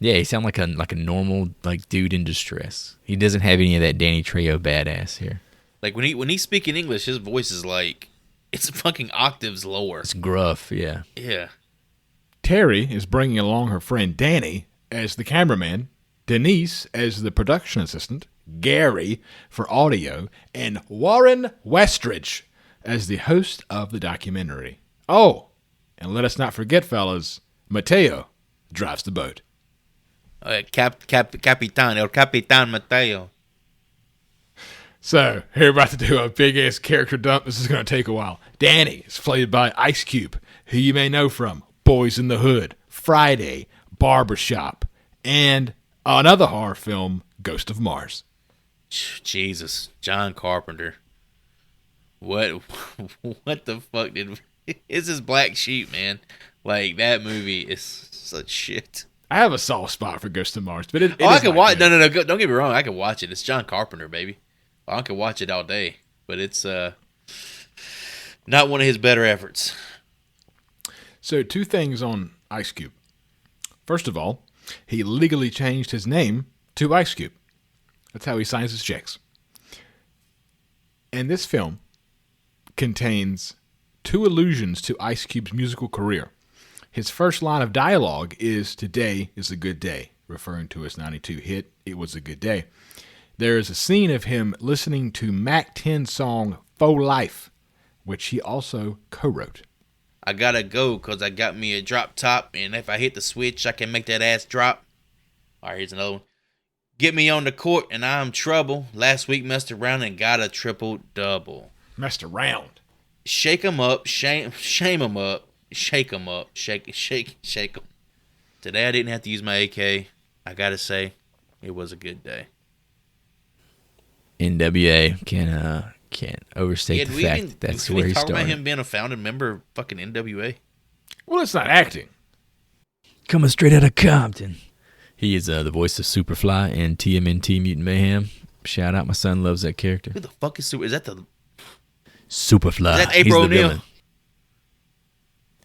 Yeah, he sounds like a normal dude in distress. He doesn't have any of that Danny Trejo badass here. When he's speaking English, his voice is it's fucking octaves lower. It's gruff, yeah. Yeah. Terry is bringing along her friend Danny as the cameraman, Denise as the production assistant, Gary for audio, and Warren Westridge as the host of the documentary. Oh, and let us not forget, fellas, Mateo drives the boat. Capitan Mateo. So, here we're about to do a big-ass character dump. This is going to take a while. Danny is played by Ice Cube, who you may know from Boys in the Hood, Friday, Barbershop, and another horror film, Ghost of Mars. Jesus, John Carpenter. What the fuck it's his Black Sheep, man. That movie is such shit. I have a soft spot for Ghost of Mars, but I can watch. No, don't get me wrong. I can watch it. It's John Carpenter, baby. I can watch it all day, but it's not one of his better efforts. So, two things on Ice Cube. First of all, he legally changed his name to Ice Cube. That's how he signs his checks. And this film contains two allusions to Ice Cube's musical career. His first line of dialogue is, "Today is a good day," referring to his 92 hit, "It Was a Good Day." There is a scene of him listening to Mac 10's song, "Faux Life," which he also co-wrote. I gotta go because I got me a drop top, and if I hit the switch, I can make that ass drop. All right, here's another one. Get me on the court, and I'm trouble. Last week messed around and got a triple-double. Messed around. Shake 'em up, shame 'em up, shake 'em up, shake 'em. Today I didn't have to use my AK. I gotta say, it was a good day. NWA can't overstate the fact that's where he talk about started. him being a founding member of fucking NWA. Well, it's not acting. Coming straight out of Compton. He is the voice of Superfly in TMNT Mutant Mayhem. Shout out, my son loves that character. Who the fuck is Is that the Superfly. Is that April He's the O'Neil? villain.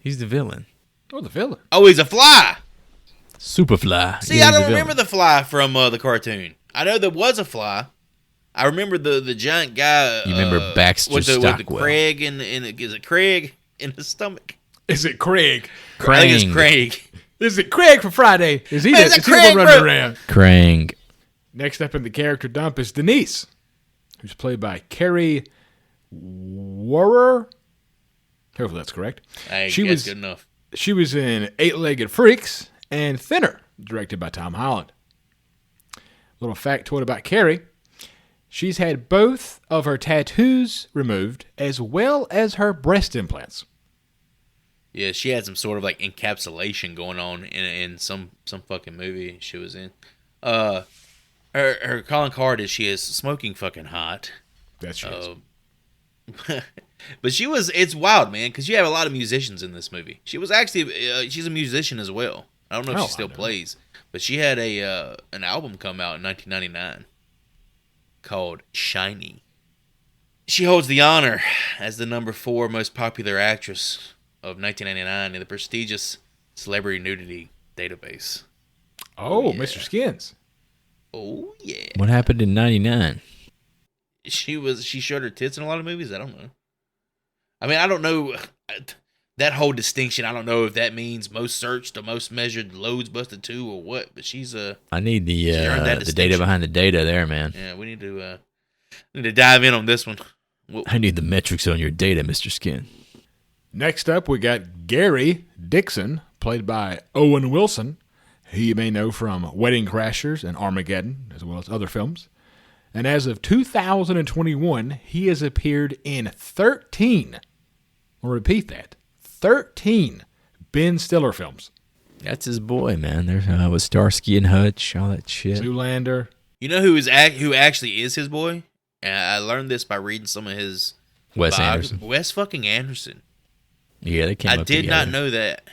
He's the villain. Oh, the villain. Oh, he's a fly. Superfly. See, I don't remember the fly from the cartoon. I know there was a fly. I remember the giant guy. You remember Baxter with the Stockwell. Craig is it Craig in his stomach? Is it Craig? I think it's Craig. Is it Craig for Friday? Is he Man, the is that Craig, running bro? around? Krang. Next up in the character dump is Denise, who's played by Carrie Warrer. Hopefully that's correct. That's good enough. She was in Eight-Legged Freaks and Thinner, directed by Tom Holland. Little factoid about Carrie. She's had both of her tattoos removed as well as her breast implants. Yeah, she had some sort of encapsulation going on in some fucking movie she was in. Her calling card is she is smoking fucking hot. That's true. But it's wild, man, because you have a lot of musicians in this movie. She was actually, she's a musician as well. I don't know if she still plays, but she had an album come out in 1999 called Shiny. She holds the honor as the number 4 most popular actress of 1999 in the prestigious Celebrity Nudity database. Oh, yeah. Mr. Skins. Oh, yeah. What happened in 99? She showed her tits in a lot of movies. I don't know. I mean, I don't know that whole distinction. I don't know if that means most searched or most measured, loads busted to, or what. But she's I need the earned that data distinction. behind the data there, man. Yeah, we need to dive in on this one. I need the metrics on your data, Mr. Skin. Next up, we got Gary Dixon, played by Owen Wilson, who you may know from Wedding Crashers and Armageddon, as well as other films. And as of 2021, he has appeared in 13, I'll repeat that, 13 Ben Stiller films. That's his boy, man. There's with Starsky and Hutch, all that shit. Zoolander. You know who actually is his boy? And I learned this by reading some of his Wes Anderson. Wes fucking Anderson. Yeah, they came I up did together. not know that.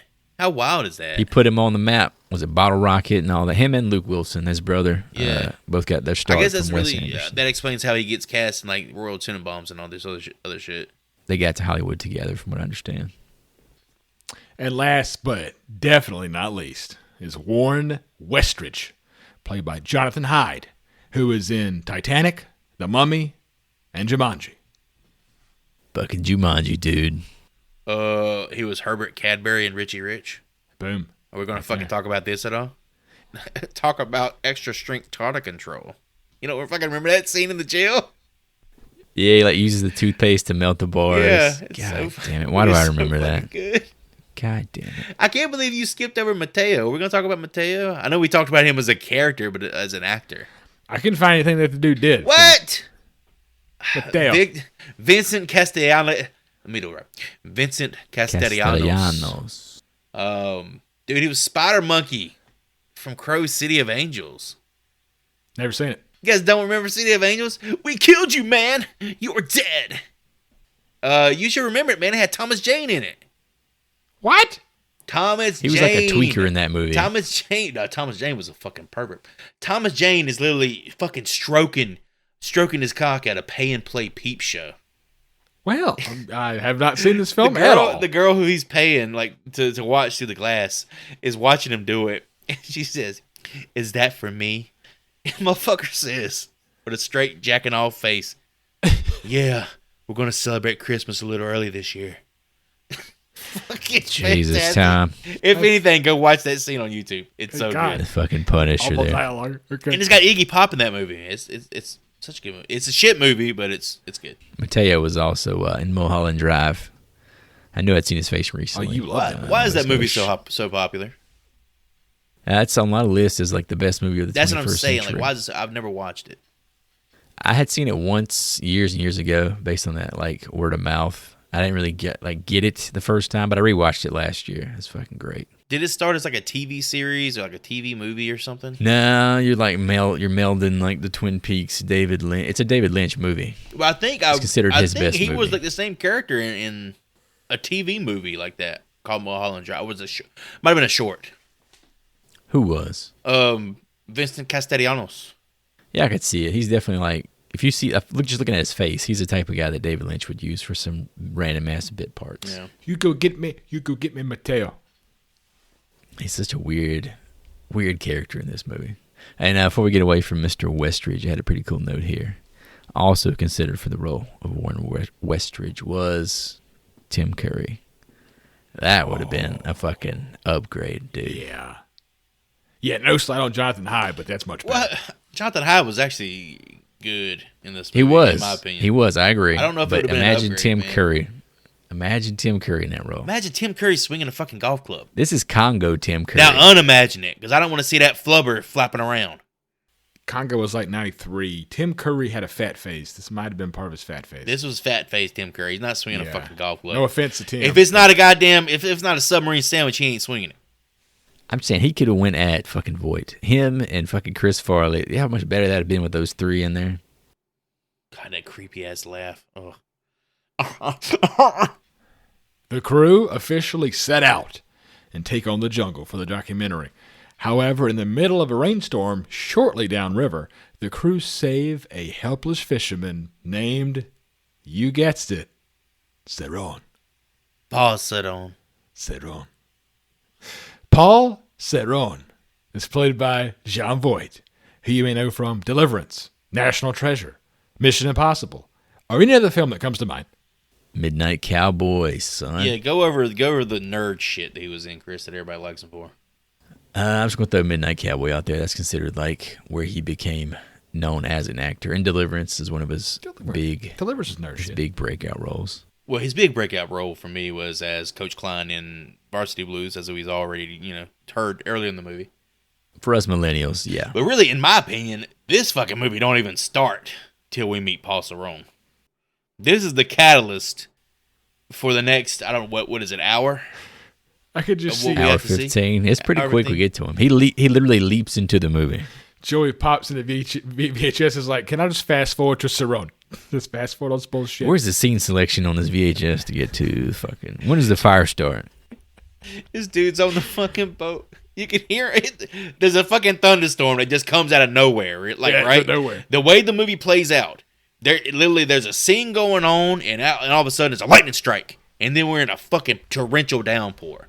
How wild is that? He put him on the map. Was it Bottle Rocket and all that? Him and Luke Wilson, his brother, Yeah. both got their start. I guess that's from Wes really Anderson. that explains how he gets cast in like Royal Tenenbaums and all this other shit. They got to Hollywood together, from what I understand. And last but definitely not least is Warren Westridge, played by Jonathan Hyde, who is in Titanic, The Mummy, and Jumanji. Fucking Jumanji, dude. He was Herbert Cadbury and Richie Rich. Boom. Are we gonna fucking talk about this at all? Talk about extra strength tartar control. You know, fucking remember that scene in the jail? Yeah, he like uses the toothpaste to melt the bars. Yeah, God so damn it. Why do I so remember fucking that? Good. God damn it. I can't believe you skipped over Mateo. We're gonna talk about Mateo. I know we talked about him as a character, but as an actor. I couldn't find anything that the dude did. What? But damn. Vincent Castellanos. Middle right. Vincent Castellanos. Castellanos. Dude, he was Spider Monkey from Crow City of Angels. Never seen it. You guys don't remember City of Angels? We killed you, man. You're dead. You should remember it, man. It had Thomas Jane in it. What? Thomas He was Jane. like a tweaker in that movie. Thomas Jane. No, Thomas Jane was a fucking pervert. Thomas Jane is literally fucking stroking his cock at a pay and play peep show. Well, I have not seen this film at all. The girl who he's paying like to watch through the glass is watching him do it. And she says, "Is that for me?" And motherfucker says, with a straight jacking off face, "Yeah, we're gonna celebrate Christmas a little early this year." Fucking Jesus, fantastic. Tom. If anything, go watch that scene on YouTube. It's so God. The good. fucking Punisher All the there. dialogue. Okay. And it's got Iggy Pop in that movie. It's such a good movie. It's a shit movie, but it's good. Mateo was also in Mulholland Drive. I knew I'd seen his face recently. you love that Why is that movie Coach. so popular? That's on a lot of lists as like the best movie of the 21st That's what I'm saying. century. Like, why is this? I've never watched it. I had seen it once years and years ago based on that like word of mouth. I didn't really get it the first time, but I rewatched it last year. It's fucking great. Did it start as like a TV series or like a TV movie or something? No, you're like you're melding like the Twin Peaks, David Lynch. It's a David Lynch movie. Well, I think It's considered his think best he was movie. like the same character in a TV movie like that called Mulholland Drive. It was might have been a short. Who was? Vincent Castellanos. Yeah, I could see it. He's definitely like, if you see, just looking at his face, he's the type of guy that David Lynch would use for some random ass bit parts. Yeah. You go get me, Mateo. He's such a weird character in this movie. And before we get away from Mr. Westridge, I had a pretty cool note here. Also considered for the role of Warren Westridge was Tim Curry. That would have been a fucking upgrade, dude. Yeah. Yeah, no slide on Jonathan Hyde, but that's much better. Well, Jonathan Hyde was actually good in this movie. He was. in my opinion. He was. I agree. I don't know if it but would've been an imagine upgrade, Tim man. Curry. Imagine Tim Curry in that role. Imagine Tim Curry swinging a fucking golf club. This is Congo Tim Curry. Now unimagine it, because I don't want to see that flubber flapping around. Congo was like 93. Tim Curry had a fat face. This might have been part of his fat face. This was fat faced Tim Curry. He's not swinging a Yeah. fucking golf club. No offense to Tim. If it's not a goddamn, if it's not a submarine sandwich, he ain't swinging it. I'm saying he could have went at fucking Voight. Him and fucking Chris Farley. You know how much better that would have been with those three in there? God, that creepy ass laugh. Oh. The crew officially set out and take on the jungle for the documentary. However, in the middle of a rainstorm shortly downriver, the crew save a helpless fisherman named, you guessed it, Ceron. Paul said on. Ceron. Paul Ceron is played by Jean Voight, who you may know from Deliverance, National Treasure, Mission Impossible, or any other film that comes to mind. Midnight Cowboys, son. Yeah, go over the nerd shit that he was in, Chris, that everybody likes him for. I'm just going to throw Midnight Cowboy out there. That's considered like where he became known as an actor. And Deliverance is one of his Deliverance is nerd shit. big breakout roles. Well, his big breakout role for me was as Coach Klein in Varsity Blues, as he's already, heard earlier in the movie. For us millennials, yeah. But really, in my opinion, this fucking movie don't even start till we meet Paul Cerrone. This is the catalyst for the next, I don't know, what is it, hour? I could just Well, see we Hour have to see. 15. It's pretty Hour quick 15. we get to him. He literally leaps into the movie. Joey pops in the VHS is like, can I just fast forward to Cerrone? Just fast forward on this bullshit. Where's the scene selection on this VHS to get to fucking... When does the fire start? This dude's on the fucking boat. You can hear it. There's a fucking thunderstorm that just comes out of nowhere. Like, Yeah, right? out of nowhere. The way the movie plays out, there's a scene going on, and all of a sudden it's a lightning strike, and then we're in a fucking torrential downpour.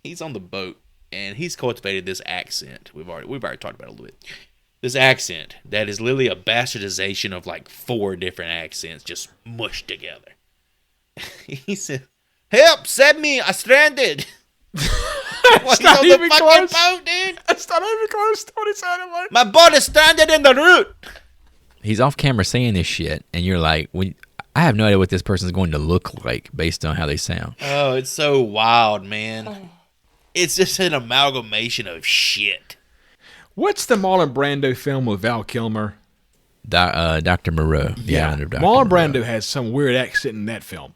He's on the boat, and he's cultivated this accent. We've already talked about it a little bit. This accent that is literally a bastardization of like 4 different accents just mushed together. He said, "Help! Save me! I'm stranded." He's not on even the fucking close. boat, dude. That's not even close to what he sounded like. My boat is stranded in the root. He's off camera saying this shit, and you're like, I have no idea what this person's going to look like based on how they sound. Oh, it's so wild, man. It's just an amalgamation of shit. What's the Marlon Brando film with Val Kilmer? Dr. Moreau. The Island of Dr. Marlon Moreau. Brando has some weird accent in that film.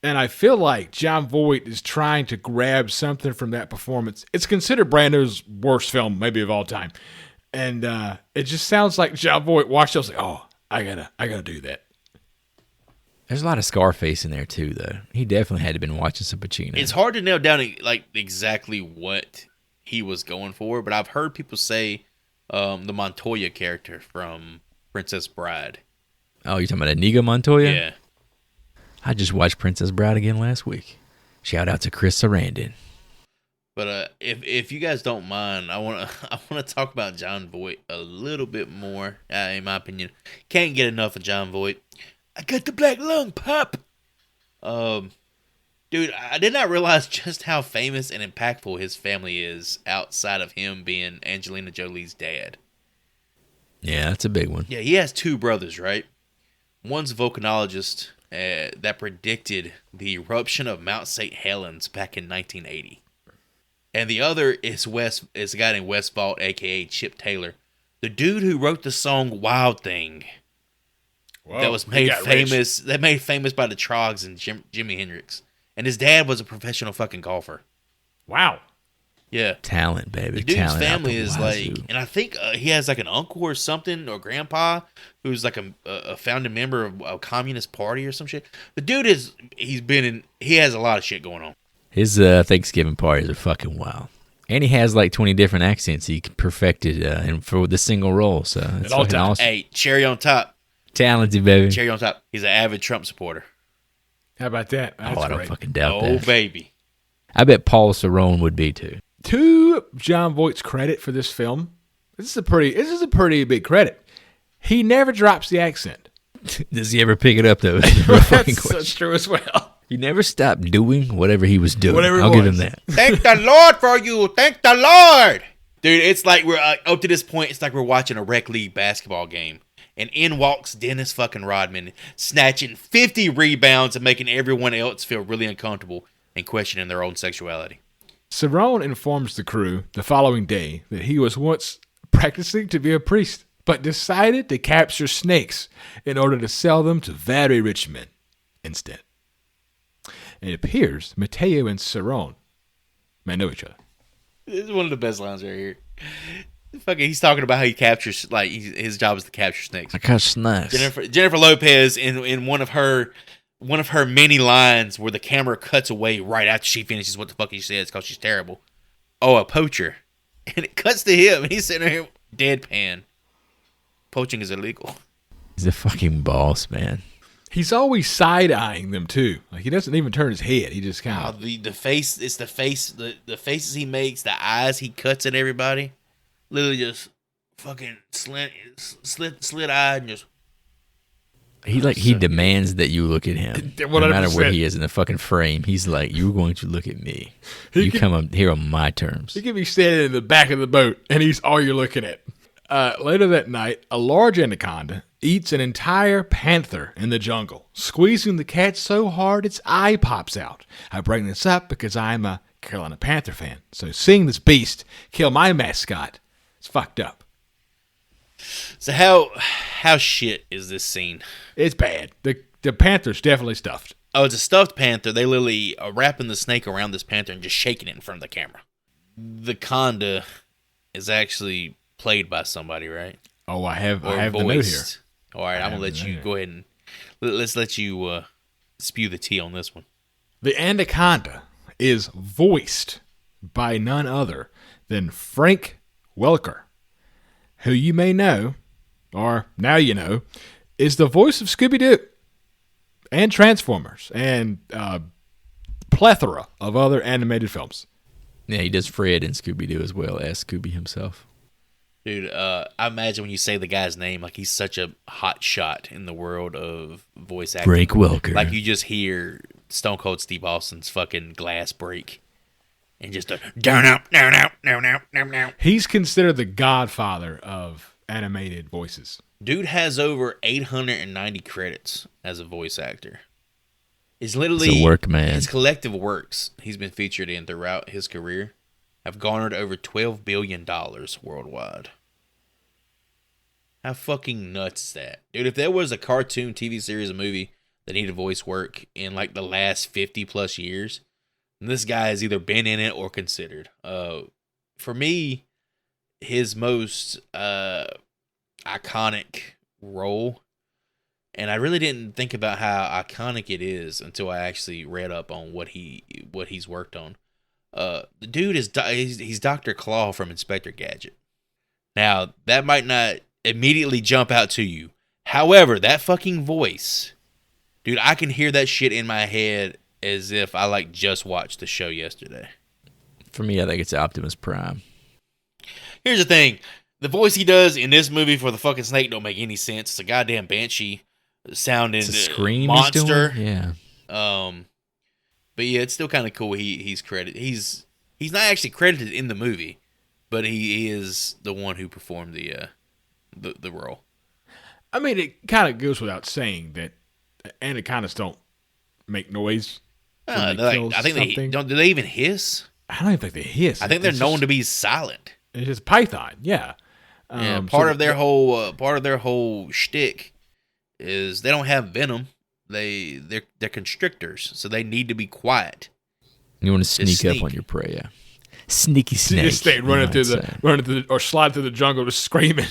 And I feel like John Voight is trying to grab something from that performance. It's considered Brando's worst film, maybe of all time. And it just sounds like John Voight watched it. I was like, oh, I gotta do that. There's a lot of Scarface in there too, though. He definitely had to been watching some Pacino. It's hard to nail down like exactly what he was going for, but I've heard people say the Montoya character from Princess Bride. Oh, you're talking about Inigo Montoya? Yeah. I just watched Princess Bride again last week. Shout out to Chris Sarandon. But if you guys don't mind, I wanna talk about John Voight a little bit more. In my opinion, can't get enough of John Voight. I got the black lung, pop. Dude, I did not realize just how famous and impactful his family is outside of him being Angelina Jolie's dad. Yeah, that's a big one. Yeah, he has 2 brothers, right? One's a volcanologist that predicted the eruption of Mount St. Helens back in 1980. And the other is a guy named Wes Voight, a.k.a. Chip Taylor. The dude who wrote the song Wild Thing. Whoa, That was made famous. That made famous by the Trogs and Jimi Hendrix. And his dad was a professional fucking golfer. Wow. Yeah. Talent, baby. The dude's Talent out family the is wazoo. like, and I think he has like an uncle or something, or grandpa, who's like a founding member of a communist party or some shit. The dude he has a lot of shit going on. His Thanksgiving parties are fucking wild. And he has like 20 different accents he perfected and for the single role. So it's all fucking time. awesome. Hey, cherry on top. Talented, baby. Cherry on top. He's an avid Trump supporter. How about that? That's I don't great. fucking doubt Oh, that. baby. I bet Paul Cerrone would be too. To John Voight's credit for this film, this is a pretty big credit. He never drops the accent. Does he ever pick it up though? That's a real fucking question. That's true as well. He never stopped doing whatever he was doing. Whatever it I'll give him was. that. Thank the Lord for you. Thank the Lord. Dude, it's like we're up to this point, it's like we're watching a rec league basketball game. And in walks Dennis fucking Rodman, snatching 50 rebounds and making everyone else feel really uncomfortable and questioning their own sexuality. Cerrone informs the crew the following day that he was once practicing to be a priest, but decided to capture snakes in order to sell them to very rich men instead. It appears Mateo and Cerrone may know each other. This is one of the best lines right here. Fucking, he's talking about how he captures, like, his job is to capture snakes. I got snacks. Jennifer Lopez in one of her many lines where the camera cuts away right after she finishes what the fuck he says because she's terrible. Oh, a poacher. And it cuts to him and he's sitting there deadpan. Poaching is illegal. He's a fucking boss, man. He's always side-eyeing them, too. Like, he doesn't even turn his head. He just kind Oh, of... the face, it's the face, the faces he makes, the eyes he cuts at everybody. Literally just fucking slit-eyed and just... He demands that you look at him. No matter where 100%. he is in the fucking frame, he's like, you're going to look at me. He You can- come up here on my terms. He could be standing in the back of the boat, and he's all you're looking at. Later that night, a large anaconda eats an entire panther in the jungle, squeezing the cat so hard its eye pops out. I bring this up because I'm a Carolina Panther fan, so seeing this beast kill my mascot, it's fucked up. So how shit is this scene? It's bad. The panther's definitely stuffed. Oh, it's a stuffed panther. They literally are wrapping the snake around this panther and just shaking it in front of the camera. The conda is actually played by somebody, right? Oh, I have Or the note here. voiced. All right, I'm gonna let you go ahead and let's let you spew the tea on this one. The anaconda is voiced by none other than Frank Welker, who you may know, or now you know, is the voice of Scooby-Doo and Transformers and plethora of other animated films. Yeah, he does Fred and Scooby-Doo as well as Scooby himself. Dude, I imagine when you say the guy's name, like he's such a hot shot in the world of voice acting. Frank Welker. Like you just hear Stone Cold Steve Austin's fucking glass break. And just a down out. He's considered the godfather of animated voices. Dude has over 890 credits as a voice actor. It's literally He's a work man. His collective works he's been featured in throughout his career have garnered over $12 billion worldwide. How fucking nuts is that? Dude, if there was a cartoon, TV series, or movie that needed voice work in like the last 50 plus years, this guy has either been in it or considered. For me, his most iconic role, and I really didn't think about how iconic it is until I actually read up on what he's worked on. The dude is he's Dr. Claw from Inspector Gadget. Now, that might not immediately jump out to you. However, that fucking voice, dude, I can hear that shit in my head as if I like just watched the show yesterday. For me, I think it's Optimus Prime. Here's the thing. The voice he does in this movie for the fucking snake don't make any sense. It's a goddamn banshee sounding It's a scream monster. He's doing? Yeah. But yeah, it's still kind of cool. He's credited. He's not actually credited in the movie, but he is the one who performed the role. I mean, it kind of goes without saying that anacondas don't make noise. I think they don't. Do they even hiss? I don't even think they hiss. I think they're known to be silent. It's just Python, yeah. Yeah, part of their whole shtick is they don't have venom. They're constrictors, so they need to be quiet. You want to sneak up on your prey, yeah. Sneaky snake. Just stay running through or slide through the jungle just screaming.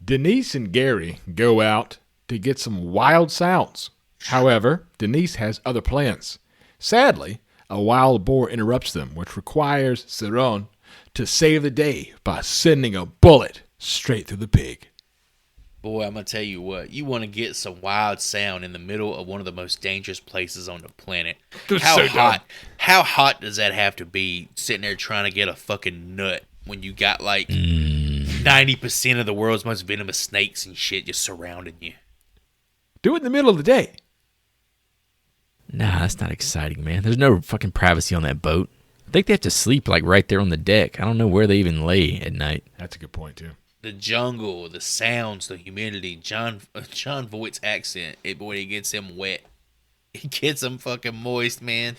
Denise and Gary go out to get some wild sounds. However, Denise has other plans. Sadly, a wild boar interrupts them, which requires Cerrone to save the day by sending a bullet straight through the pig. Boy, I'm going to tell you what. You want to get some wild sound in the middle of one of the most dangerous places on the planet. How hot does that have to be sitting there trying to get a fucking nut when you got like 90% of the world's most venomous snakes and shit just surrounding you? Do it in the middle of the day. Nah, that's not exciting, man. There's no fucking privacy on that boat. I think they have to sleep like right there on the deck. I don't know where they even lay at night. That's a good point, too. The jungle, the sounds, the humidity, John Voight's accent, boy, it gets him wet. It gets him fucking moist, man.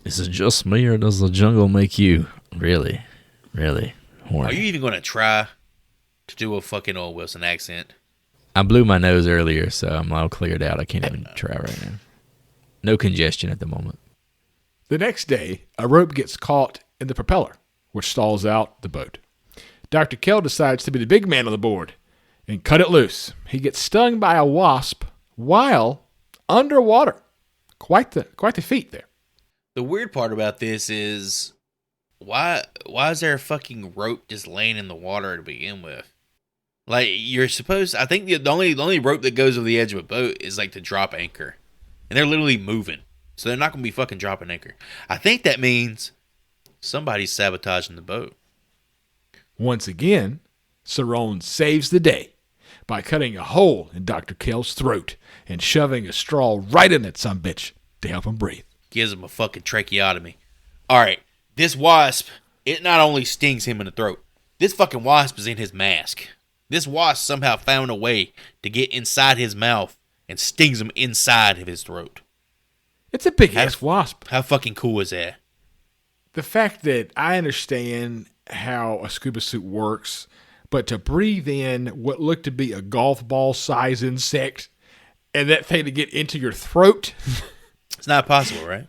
Is it just me or does the jungle make you really, really horny? Are you even going to try to do a fucking Owen Wilson accent? I blew my nose earlier, so I'm all cleared out. I can't even try right now. No congestion at the moment. The next day, a rope gets caught in the propeller, which stalls out the boat. Dr. Kell decides to be the big man on the board and cut it loose. He gets stung by a wasp while underwater. Quite the feat there. The weird part about this is why is there a fucking rope just laying in the water to begin with? Like you're supposed, I think the only rope that goes over the edge of a boat is like to drop anchor, and they're literally moving, so they're not gonna be fucking dropping anchor. I think that means somebody's sabotaging the boat. Once again, Cerrone saves the day by cutting a hole in Dr. Kell's throat and shoving a straw right in that sumbitch to help him breathe. Gives him a fucking tracheotomy. Alright, this wasp, it not only stings him in the throat, this fucking wasp is in his mask. This wasp somehow found a way to get inside his mouth and stings him inside of his throat. It's a big-ass wasp. How fucking cool is that? The fact that I understand how a scuba suit works, but to breathe in what looked to be a golf ball size insect and that thing to get into your throat. It's not possible, right?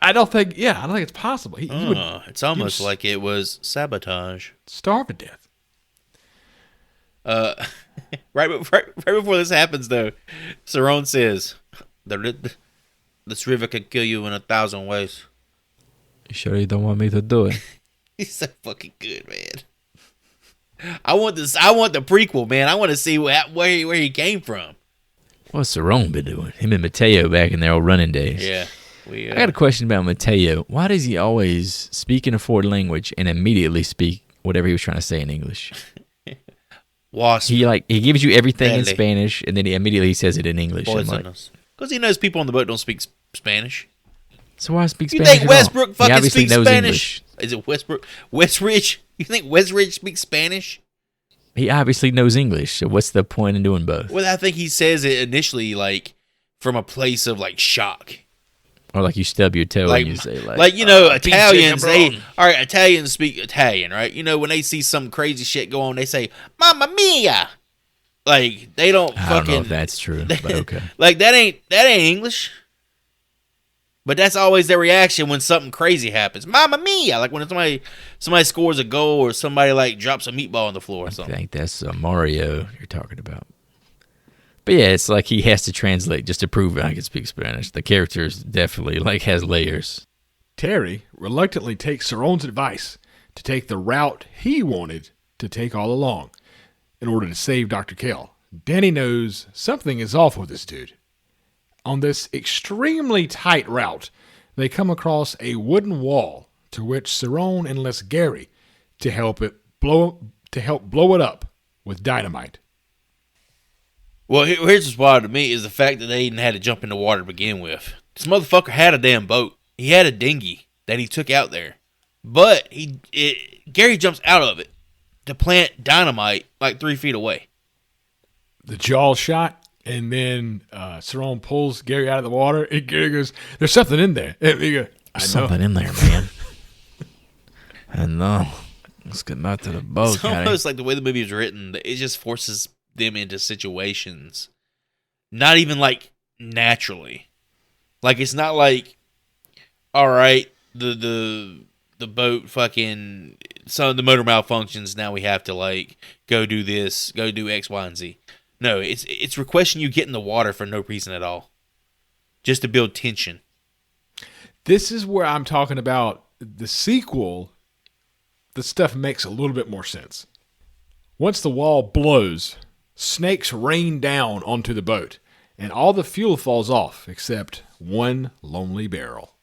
I don't think it's possible. He would, it's almost like it was sabotage. Starve to death. Right before this happens, though, Cerrone says, This river could kill you in 1,000 ways. You sure you don't want me to do it? He's so fucking good, man. I want this. I want the prequel, man. I want to see where he came from. What's Cerrone been doing? Him and Mateo back in their old running days. Yeah. I got a question about Mateo. Why does he always speak in a foreign language and immediately speak whatever he was trying to say in English? Wasp. He gives you everything in Deadly. Spanish and then he immediately says it in English. Because he knows people on the boat don't speak Spanish. So why speak You Spanish? think at all? Westbrook He fucking obviously speaks knows Spanish? English. Is it Westbrook? Westridge? You think Westridge speaks Spanish? He obviously knows English. So what's the point in doing both? Well, I think he says it initially like from a place of like shock. Or like you stub your toe Like, and you say Italians, cabrón." Italians speak Italian, right? You know, when they see some crazy shit go on, they say, Mamma mia! Like, they don't I fucking... don't know if that's true, but okay. Like, that ain't English. But that's always their reaction when something crazy happens. Mamma mia! Like when somebody scores a goal or somebody like drops a meatball on the floor or I something. think that's Mario you're talking about. But yeah, it's like he has to translate just to prove I can speak Spanish. The character's definitely like has layers. Terry reluctantly takes Cerrone's advice to take the route he wanted to take all along in order to save Dr. Kell. Danny knows something is off with this dude. On this extremely tight route, they come across a wooden wall to which Cerrone enlists Gary to help blow it up with dynamite. Well, here's what's wild to me is the fact that they even had to jump in the water to begin with. This motherfucker had a damn boat. He had a dinghy that he took out there. But Gary jumps out of it to plant dynamite like 3 feet away. The jaw shot, and then Cerrone pulls Gary out of the water, and Gary goes, "There's something in there." And he goes, "I know." Something in there, man. I know. Let's get back to the boat, It's Gary. almost like the way the movie is written, it just forces them into situations. Not even like naturally. Like it's not like, all right, the boat fucking, some of the motor malfunctions, now we have to like go do this, go do X, Y, and Z. No, it's requesting you get in the water for no reason at all. Just to build tension. This is where I'm talking about the sequel. The stuff makes a little bit more sense. Once the wall blows, snakes rain down onto the boat, and all the fuel falls off except one lonely barrel.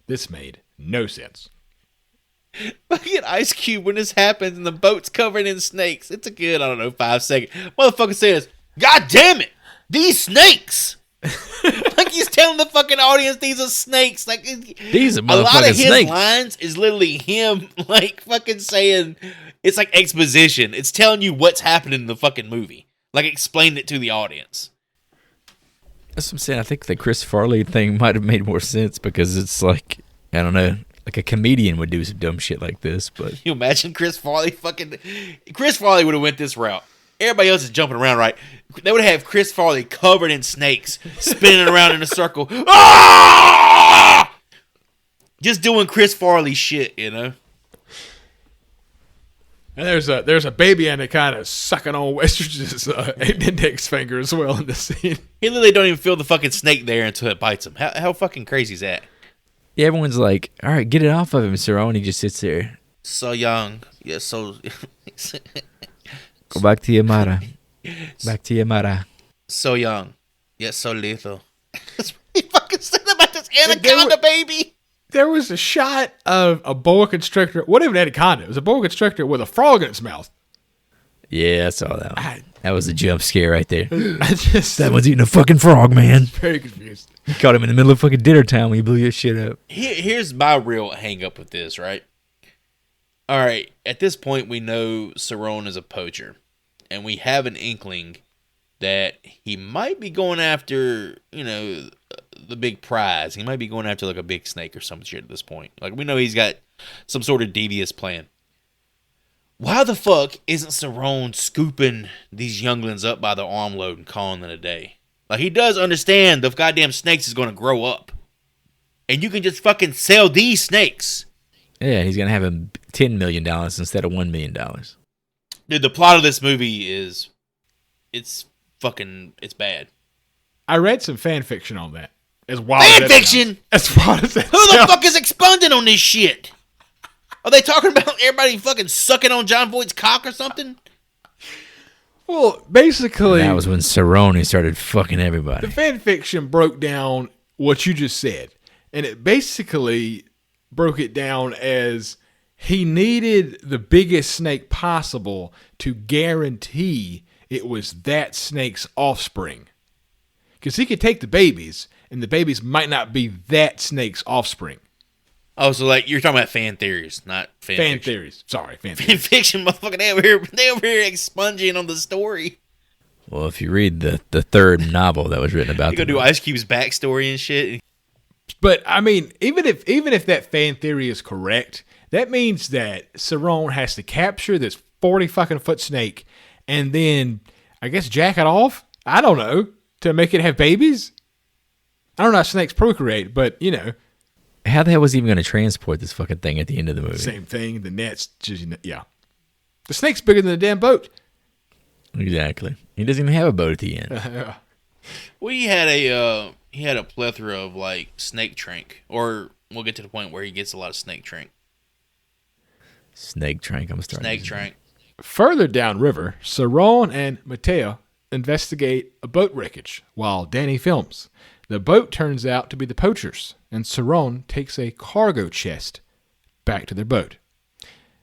This made no sense. Fucking Ice Cube when this happens and the boat's covered in snakes. It's a good, 5 second. Motherfucker says, God damn it! These snakes! Like he's telling the fucking audience these are snakes. Like These are a lot motherfucking of his snakes. lines is literally him like fucking saying it's like exposition. It's telling you what's happening in the fucking movie. Like explain it to the audience. That's what I'm saying. I think the Chris Farley thing might have made more sense because it's like, I don't know, like a comedian would do some dumb shit like this. But Can you imagine Chris Farley would have went this route. Everybody else is jumping around, right? They would have Chris Farley covered in snakes, spinning around in a circle. Ah! Just doing Chris Farley shit, you know? And there's a baby Anaconda sucking on Westridge's index finger as well in this scene. He literally don't even feel the fucking snake there until it bites him. How fucking crazy is that? yeah, everyone's like, all right, get it off of him, Cerrone. He just sits there. So young. Yeah, so... Go back to your mara. Back to your mara. so young. Yet so lethal. That's what he fucking said about this Anaconda, baby! There was a shot of a boa constrictor. What even Anaconda? It was a boa constrictor with a frog in its mouth. Yeah, I saw that one. That was a jump scare right there. That one's eating a fucking frog, man. very confused. You caught him in the middle of fucking dinner time when you blew your shit up. Here's my real hang up with this, right? All right, at this point, we know Cerrone is a poacher, and we have an inkling that he might be going after, the big prize. He might be going after, like, a big snake or some shit at this point. Like, we know he's got some sort of devious plan. Why the fuck isn't Cerrone scooping these younglings up by the armload and calling it a day? Like, he does understand the goddamn snakes is going to grow up. And you can just fucking sell these snakes. Yeah, he's going to have him $10 million instead of $1 million. Dude, the plot of this movie it's bad. I read some fan fiction on that. As wild Fan as that fiction? sounds. As wild as that Who the sounds. fuck is expunging on this shit? Are they talking about everybody fucking sucking on John Voight's cock or something? Well, basically, That was when Cerrone started fucking everybody. the fan fiction broke down what you just said. And it basically broke it down as he needed the biggest snake possible to guarantee it was that snake's offspring. Because he could take the babies, and the babies might not be that snake's offspring. Oh, so like you're talking about fan theories, not fan fiction. Theories. Sorry, fan Fan theories. fiction, motherfucker. They over here expunging on the story. Well, if you read the third novel that was written about They go do Ice Cube's backstory and shit. But, I mean, even if that fan theory is correct, that means that Cerrone has to capture this 40-fucking-foot snake and then, I guess, jack it off? I don't know. To make it have babies? I don't know how snakes procreate, but, you know. How the hell was he even going to transport this fucking thing at the end of the movie? Same thing. The net's just, yeah. The snake's bigger than the damn boat. Exactly. He doesn't even have a boat at the end. Well, he had a plethora of like snake trank, or we'll get to the point where he gets a lot of snake trank. Snake Trank, I'm starting. Snake trank. Further downriver, Cerrone and Mateo investigate a boat wreckage while Danny films. The boat turns out to be the poachers, and Cerrone takes a cargo chest back to their boat.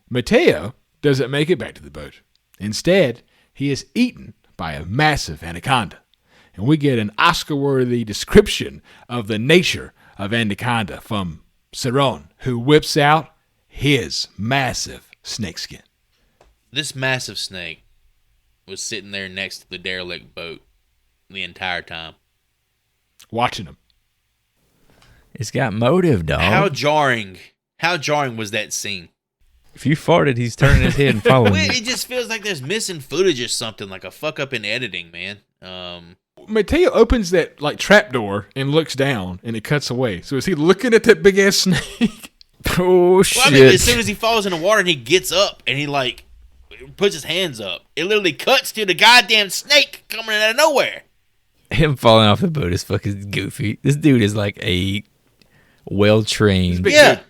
Mateo doesn't make it back to the boat. Instead, he is eaten by a massive anaconda. And we get an Oscar-worthy description of the nature of Anaconda from Cerrone, who whips out his massive snakeskin. This massive snake was sitting there next to the derelict boat the entire time. Watching him. It's got motive, dog. How jarring was that scene? If you farted, he's turning his head and following Well, you. it just feels like there's missing footage or something, like a fuck up in editing, man. Mateo opens that like trapdoor and looks down, and it cuts away. So is he looking at that big ass snake? Oh, shit. Well, I mean, as soon as he falls in the water and he gets up and he like puts his hands up, it literally cuts to the goddamn snake coming out of nowhere. Him falling off the boat is fucking goofy. This dude is like a well-trained Big Yeah. dude.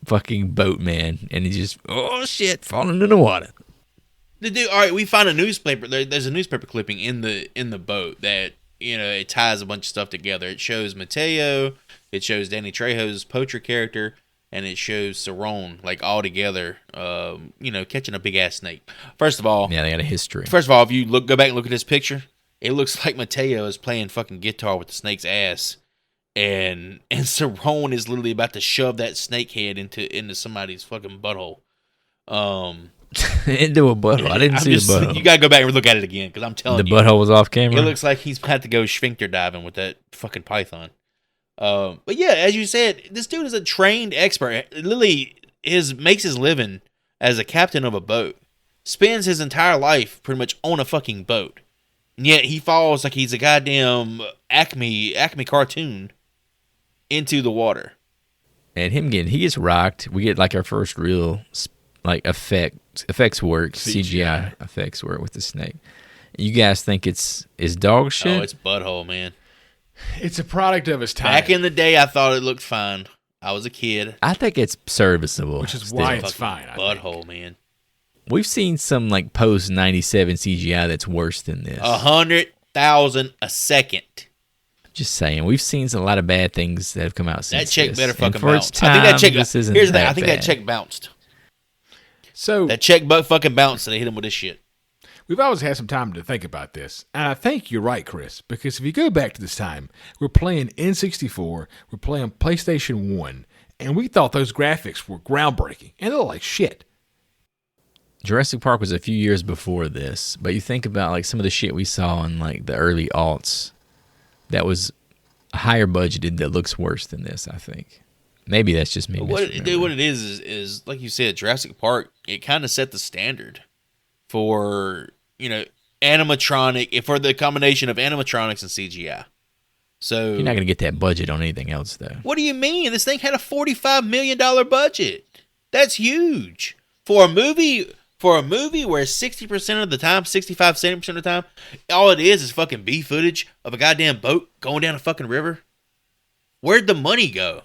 fucking boatman, and he just, oh, shit, falling into the water. The dude, all right, we find a newspaper. There's a newspaper clipping in the boat that, you know, it ties a bunch of stuff together. It shows Mateo, it shows Danny Trejo's poacher character, and it shows Cerrone like all together, you know, catching a big ass snake. First of all, Yeah, they got a history. if you go back and look at this picture, it looks like Mateo is playing fucking guitar with the snake's ass, and Cerrone is literally about to shove that snake head into somebody's fucking butthole. Into a butthole. I didn't see the butthole. You gotta go back and look at it again, because I'm telling The you, butthole was off camera. it looks like he's about to go sphincter diving with that fucking python. But yeah, as you said, this dude is a trained expert. Literally, makes his living as a captain of a boat. Spends his entire life pretty much on a fucking boat. And yet he falls like he's a goddamn Acme cartoon into the water. And he gets rocked. We get like our first real like effects work, CGI effects work with the snake. You guys think it's dog shit? Oh, it's butthole, man. It's a product of his time. Back in the day, I thought it looked fine. I was a kid. I think it's serviceable. Which is still. why it's Fucking fine. I think. butthole, man. We've seen some like post 97 CGI that's worse than this. 100,000 a second. Just saying, we've seen a lot of bad things that have come out since That check this. better And fucking for bounce. its I think that check. this isn't Here's the thing. that I think bad. that check bounced. So That check fucking bounced, and they hit him with this shit. we've always had some time to think about this. And I think you're right, Chris, because if you go back to this time, we're playing N64, we're playing PlayStation 1, and we thought those graphics were groundbreaking. And they look like shit. Jurassic Park was a few years before this, but you think about like some of the shit we saw in like the early aughts that was higher budgeted that looks worse than this, I think. Maybe that's just me. What misremembering. it is like you said, Jurassic Park. It kind of set the standard for, you know, animatronic, for the combination of animatronics and CGI. So You're not going to get that budget on anything else, though. what do you mean? This thing had a $45 million budget. That's huge for a movie. For a movie where 60% of the time, 65, 70% of the time, all it is fucking B footage of a goddamn boat going down a fucking river. Where'd the money go?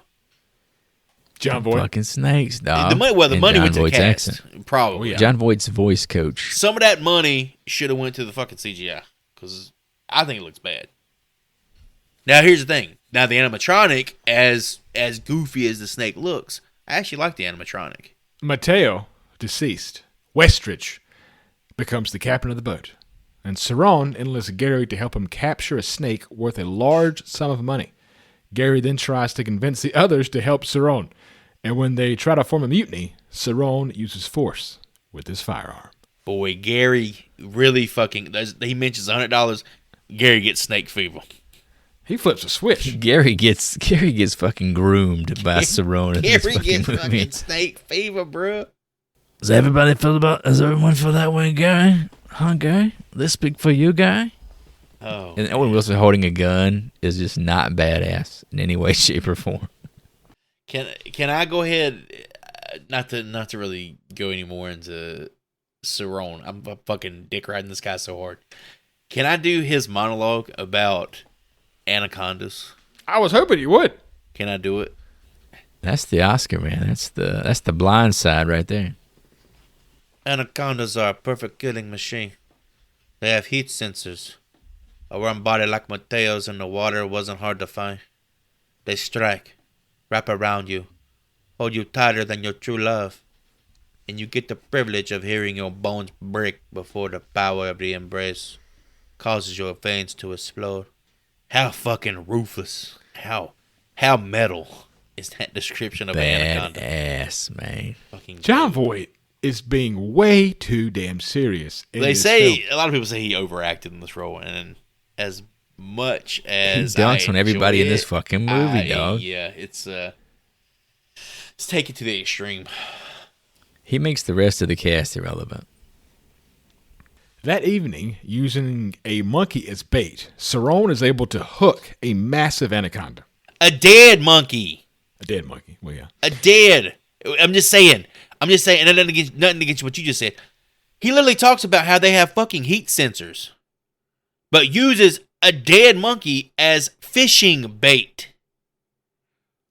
John Voight. Fucking snakes, dog. The money And went John to the Voight's cast. accent. Probably. John Voight's voice coach. Some of that money should have went to the fucking CGI because I think it looks bad. Now here's the thing. Now the animatronic, as goofy as the snake looks, I actually like the animatronic. Mateo, deceased. Westridge becomes the captain of the boat, and Cerrone enlists Gary to help him capture a snake worth a large sum of money. Gary then tries to convince the others to help Cerrone, and when they try to form a mutiny, Cerrone uses force with his firearm. Boy, Gary really fucking... He mentions $100. Gary gets snake fever. He flips a switch. Gary gets fucking groomed by Cerrone in this Gary fucking gets movie. fucking snake fever, bro. Does everyone feel that way, Gary? Huh, Gary? This big for you, Guy? Oh. And Owen Wilson holding a gun is just not badass in any way, shape, or form. Can I go ahead, not to really go any more into Cerrone. I'm fucking dick riding this guy so hard. Can I do his monologue about anacondas? I was hoping you would. Can I do it? That's the Oscar, man. That's the blind side right there. Anacondas are a perfect killing machine. They have heat sensors. A warm body like Mateo's in the water wasn't hard to find. They strike, wrap around you, hold you tighter than your true love, and you get the privilege of hearing your bones break before the power of the embrace causes your veins to explode. How fucking ruthless, how metal is that description of an anaconda? Badass, man. Fucking John Voight is being way too damn serious. in They this say film. a lot of people say he overacted in this role, and as much as He dunks I on everybody enjoy in this it, fucking movie, dog. Yeah, it's take it to the extreme. He makes the rest of the cast irrelevant. That evening, using a monkey as bait, Cerrone is able to hook a massive anaconda. A dead monkey, A dead monkey. Well, yeah. a dead. I'm just saying, and nothing against what you just said. He literally talks about how they have fucking heat sensors, but uses a dead monkey as fishing bait,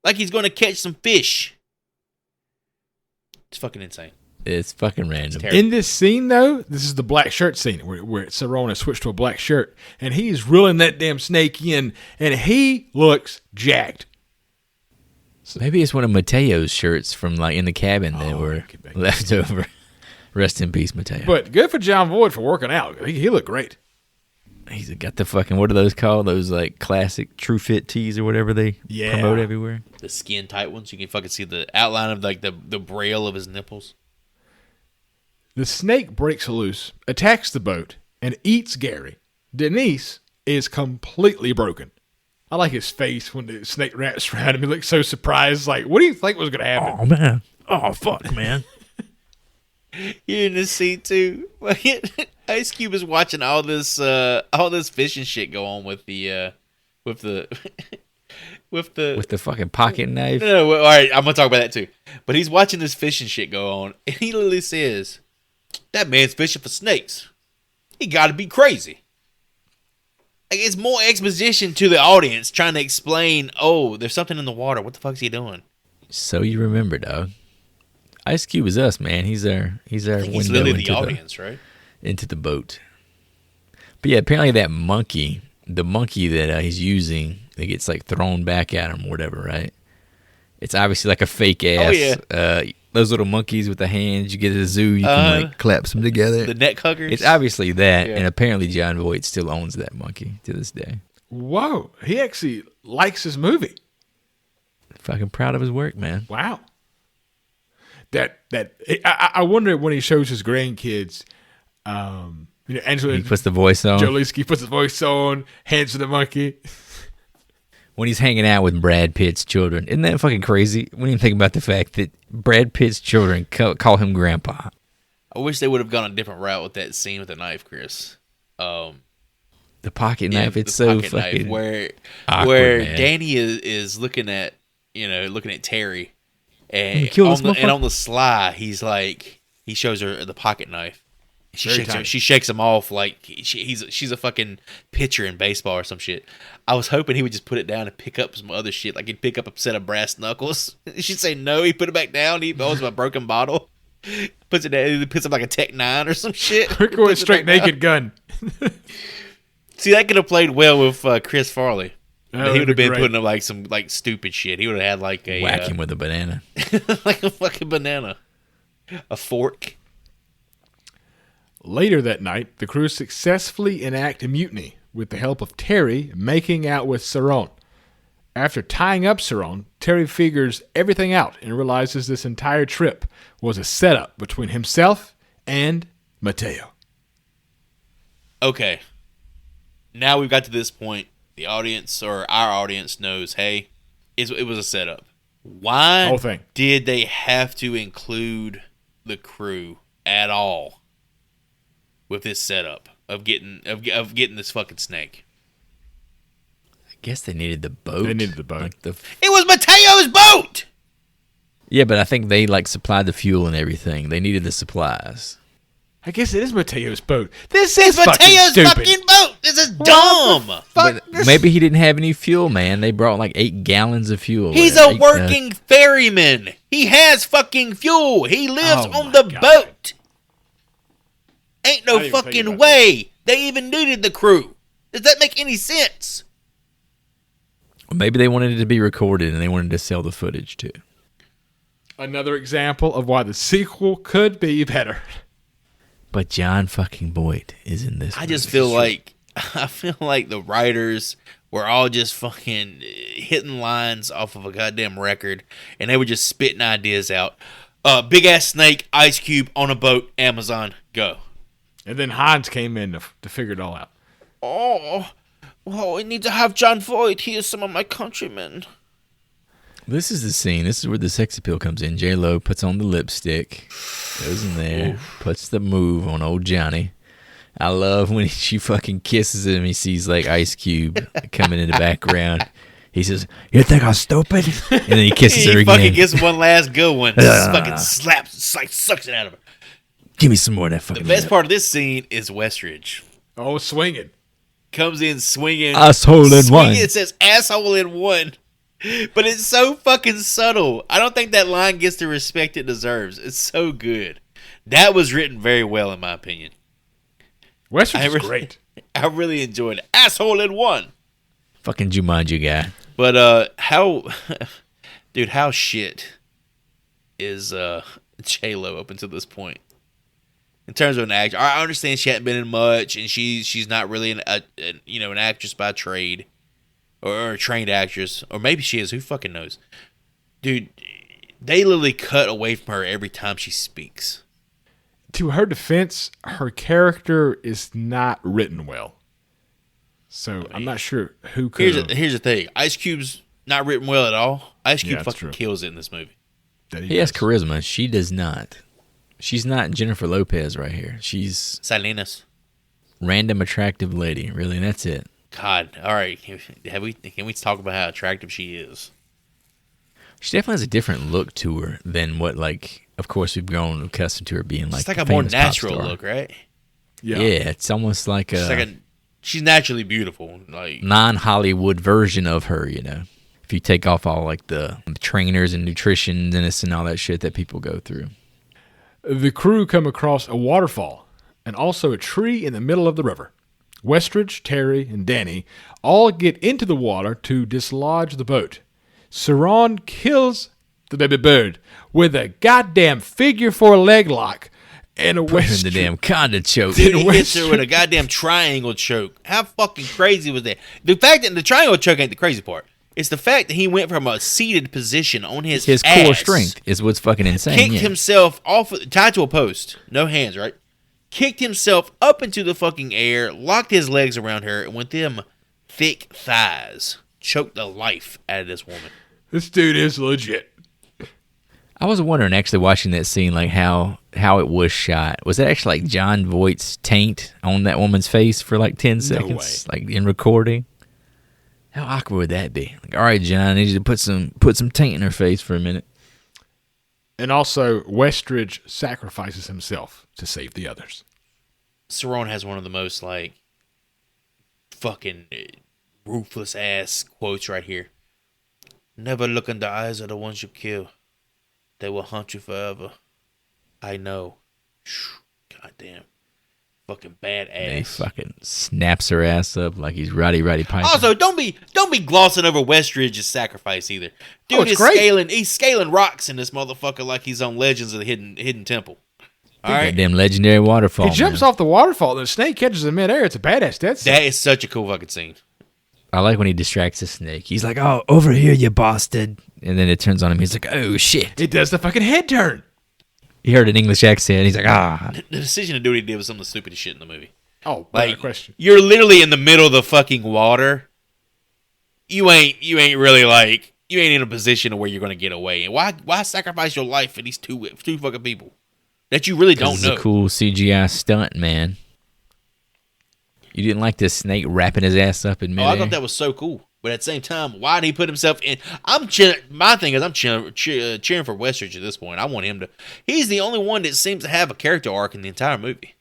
like he's going to catch some fish. It's fucking insane. It's fucking random. terrible. In this scene, though, this is the black shirt scene where Cerrone has switched to a black shirt, and he's reeling that damn snake in, and he looks jacked. Maybe it's one of Mateo's shirts from like in the cabin that were okay, back. left over. Rest in peace, Mateo. But good for John Voight for working out. He looked great. He's got the fucking, what are those called? Those like classic True Fit tees or whatever they Yeah. promote everywhere. The skin tight ones, you can fucking see the outline of like the braille of his nipples. The snake breaks loose, attacks the boat, and eats Gary. Denise is completely broken. I like his face when the snake wraps around him. He looks so surprised. Like, what do you think was going to happen? Oh, man. Oh, fuck, man. You're in this scene too. Ice Cube is watching all this fishing shit go on with the with the With the fucking pocket knife. No, all right, I'm gonna talk about that too. But he's watching this fishing shit go on, and he literally says, "That man's fishing for snakes. He got to be crazy." Like, it's more exposition to the audience trying to explain, "Oh, there's something in the water. What the fuck's he doing?" So you remember, dog. Ice Cube is us, man. He's our I think window he's literally the into audience, right? into the boat. But yeah, apparently that monkey, the monkey that he's using, that gets like thrown back at him or whatever, right? It's obviously like a fake ass. Oh, Those little monkeys with the hands you get at a zoo, you can like clasp them together. The neck huggers. It's obviously that, Yeah. and apparently John Voight still owns that monkey to this day. Whoa. He actually likes his movie. Fucking proud of his work, man. Wow. I wonder when he shows his grandkids, Angela He puts the voice on. Joliski puts his voice on, hands to the monkey. When he's hanging out with Brad Pitt's children. Isn't that fucking crazy? When you think about the fact that Brad Pitt's children call him grandpa. I wish they would have gone a different route with that scene with the knife, Chris. The pocket Yeah, knife, it's the so pocket knife, fucking where awkward, man. Danny is looking at Terry, and kill this on the motherfucker. sly, he's like, he shows her the pocket knife, Very tiny. She shakes him off like she's a fucking pitcher in baseball or some shit. I was hoping he would just put it down and pick up some other shit, like he'd pick up a set of brass knuckles. She'd say no, he put it back down. He owns a broken bottle, puts it down, he puts up like a Tech 9 or some shit. We're going straight naked gun. See, that could have played well with Chris Farley. That He would have been great. putting up like some like stupid shit. He would have had like a Whack him with a banana. like a fucking banana, a fork. Later that night, the crew successfully enact a mutiny with the help of Terry making out with Saron. After tying up Saron, Terry figures everything out and realizes this entire trip was a setup between himself and Mateo. Okay. Now we've got to this point. The audience or our audience knows, hey, it was a setup. Why Whole thing. did they have to include the crew at all with this setup of getting this fucking snake? I guess they needed the boat. They needed the boat. Like It was Mateo's boat. yeah, but I think they like supplied the fuel and everything. They needed the supplies. I guess it is Mateo's boat. This is Mateo's stupid. fucking boat. This is dumb. But maybe he didn't have any fuel, man. They brought like 8 gallons of fuel. He's a working ferryman. He has fucking fuel. He lives Oh on my the God. boat. Ain't I no didn't even think fucking about way they even needed the crew. Does that make any sense? Maybe they wanted it to be recorded and they wanted to sell the footage too. Another example of why the sequel could be better. But John fucking Voight is in this. I just movie. feel like the writers were all just fucking hitting lines off of a goddamn record, and they were just spitting ideas out. Big ass snake, Ice Cube on a boat, Amazon, go. And then Hines came in to figure it all out. Oh, well, we need to have John Voight. He is some of my countrymen. This is the scene. This is where the sex appeal comes in. J-Lo puts on the lipstick, goes in there, puts the move on old Johnny. I love when she fucking kisses him. He sees like Ice Cube coming in the background. He says, "You think I'm stupid?" And then he kisses her He again. fucking gets one last good one. Fucking slaps, like sucks it out of her. Give me some more of that The fucking. best part of this scene is Westridge. Oh, swinging. Comes in swinging. Asshole in one. It says asshole in one. But it's so fucking subtle. I don't think that line gets the respect it deserves. It's so good. That was written very well, in my opinion. Westridge is great. I really enjoyed it. Asshole in one. Fucking Jumanji guy. But how shit is J-Lo up until this point? In terms of an actor, I understand she hadn't been in much, and she's not really an actress by trade, or a trained actress, or maybe she is. Who fucking knows, dude? They literally cut away from her every time she speaks. To her defense, her character is not written well. So I'm not sure who could. Here's the thing: Ice Cube's not written well at all. Ice Cube Yeah, that's fucking true. kills it in this movie. He has charisma. She does not. She's not Jennifer Lopez right here. She's Salinas. random attractive lady, really, and that's it. God, all right. Can we talk about how attractive she is? She definitely has a different look to her than what, like, of course, we've grown accustomed to her being like It's like a a more famous pop natural star. look, right? Yeah, it's almost like She's naturally beautiful. Like non-Hollywood version of her, you know. If you take off all like the trainers and nutritionists and all that shit that people go through. The crew come across a waterfall and also a tree in the middle of the river. Westridge, Terry, and Danny all get into the water to dislodge the boat. Saron kills the baby bird with a goddamn figure 4 leg lock and a The Westridge. damn conda choke. he hits her with a goddamn triangle choke. How fucking crazy was that? The fact that the triangle choke ain't the crazy part. It's the fact that he went from a seated position on his His ass, core strength is what's fucking insane. kicked Yeah. himself off, tied to a post, no hands, right? Kicked himself up into the fucking air, locked his legs around her, and with them thick thighs, choked the life out of this woman. This dude is legit. I was wondering, actually, watching that scene, like how it was shot. Was that actually like John Voight's taint on that woman's face for like 10 seconds, like in recording? How awkward would that be? Like, all right, John, I need you to put some taint in her face for a minute. And also, Westridge sacrifices himself to save the others. Cerrone has one of the most like fucking ruthless ass quotes right here. Never look in the eyes of the ones you kill. They will haunt you forever. I know. God damn. Fucking badass. He fucking snaps her ass up like he's Roddy Piper. Also, don't be glossing over Westridge's sacrifice either. Dude it's is great. he's scaling rocks in this motherfucker like he's on Legends of the Hidden Temple. All right. Goddamn legendary waterfall. He jumps off the waterfall, and the snake catches him midair. It's a badass death scene. That is such a cool fucking scene. I like when he distracts the snake. He's like, "Oh, over here, you bastard!" And then it turns on him. He's like, "Oh shit!" It does the fucking head turn. He heard an English accent. He's like, "Ah." The decision to do what he did was some of the stupidest shit in the movie. Oh, Like, without question. you're literally in the middle of the fucking water. You ain't really like, you ain't in a position where you're gonna get away. And why sacrifice your life for these two fucking people that you really don't This know? is a cool CGI stunt, man. You didn't like this snake wrapping his ass up in Oh, midair? I thought that was so cool. But at the same time, why did he put himself in? I'm cheering. My thing is, I'm cheering for Westridge at this point. I want him to. He's the only one that seems to have a character arc in the entire movie.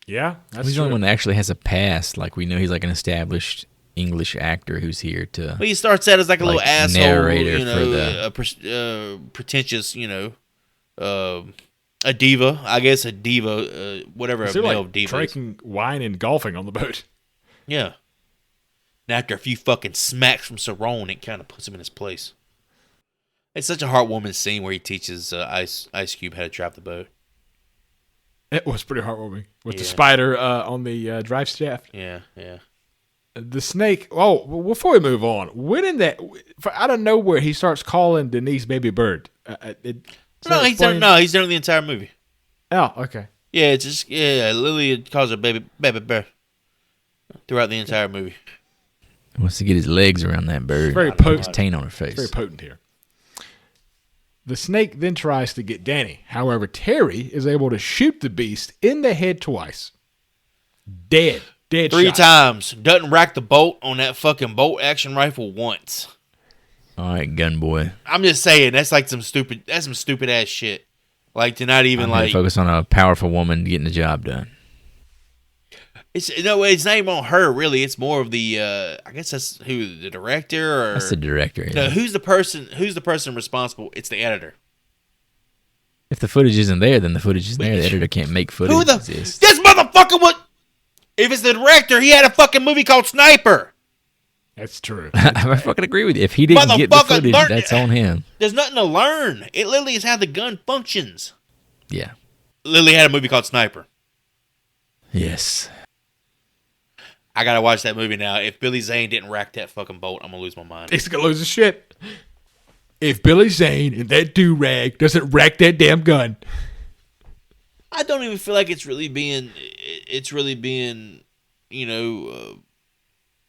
Yeah, that's He's the true. only one that actually has a past. Like, we know he's like an established English actor who's here to... Well, he starts out as like a Like little asshole, narrator you know, for the- pretentious, you know, a diva. I guess a diva, whatever a Is he male like diva is. drinking wine and golfing on the boat? Yeah. And after a few fucking smacks from Cerrone, it kind of puts him in his place. It's such a heartwarming scene where he teaches Ice Cube how to drive the boat. It was pretty heartwarming with the Yeah. spider on the drive shaft. Yeah, yeah. The snake. Oh, well, before we move on, when in that out of nowhere he starts calling Denise baby bird. No, he's done the entire movie. Oh, okay. Yeah, it's just Lily calls her baby bear throughout the entire movie. He wants to get his legs around that bird. Very His potent. taint on her face. Very potent here. The snake then tries to get Danny. However, Terry is able to shoot the beast in the head twice. Dead 3 shot. times. Doesn't rack the bolt on that fucking bolt action rifle once. All right, gun boy. I'm just saying that's like some stupid ass shit. Like to not even I'm here to like focus on a powerful woman getting the job done. it's not even on her really. It's more of the I guess that's who, the director or That's the director. no, Yeah. who's the person responsible? It's the editor. If the footage isn't there, then the footage isn't there. The editor can't make footage Who the exist. this motherfucker would if it's the director, he had a fucking movie called Sniper. That's true. I fucking agree with you. If he didn't get the Motherfucker, footage, learn- that's on him. There's nothing to learn. It literally is how the gun functions. Yeah. Lily had a movie called Sniper. Yes. I gotta watch that movie now. If Billy Zane didn't rack that fucking bolt, I'm gonna lose my mind. He's gonna lose his shit. If Billy Zane and that do-rag doesn't rack that damn gun. I don't even feel like it's really being, you know,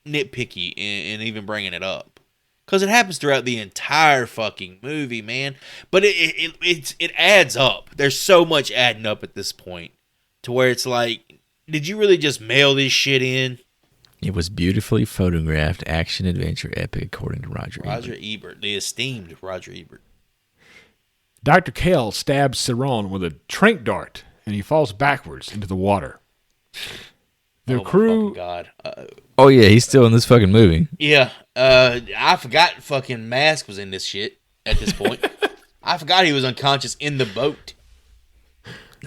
nitpicky and even bringing it up. Because it happens throughout the entire fucking movie, man. But it adds up. There's so much adding up at this point to where it's like, did you really just mail this shit in? It was beautifully photographed action adventure epic according to Roger Roger Ebert. Ebert, the esteemed Roger Ebert. Dr. Kell stabs Cerrone with a tranq dart, and he falls backwards into the water. The Oh my crew... fucking God. Oh yeah, he's still in this fucking movie. Yeah, I forgot fucking Mask was in this shit at this point. I forgot he was unconscious in the boat.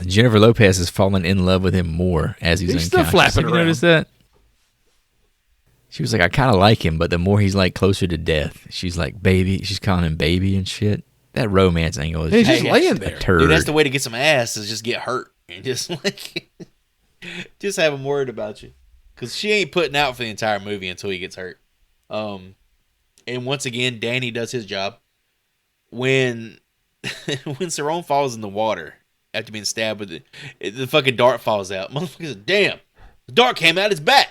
Jennifer Lopez has fallen in love with him more as he's He's still unconscious. flapping Have you around. noticed that? She was like, I kind of like him, but the more he's like closer to death, she's like, baby. She's calling him baby and shit. That romance angle is He's just just laying a there. turd. Dude, that's the way to get some ass is just get hurt and just like just have him worried about you, because she ain't putting out for the entire movie until he gets hurt. And once again, Danny does his job. When Cerrone falls in the water after being stabbed with the fucking dart falls out. Motherfucker said, damn, the dart came out his back.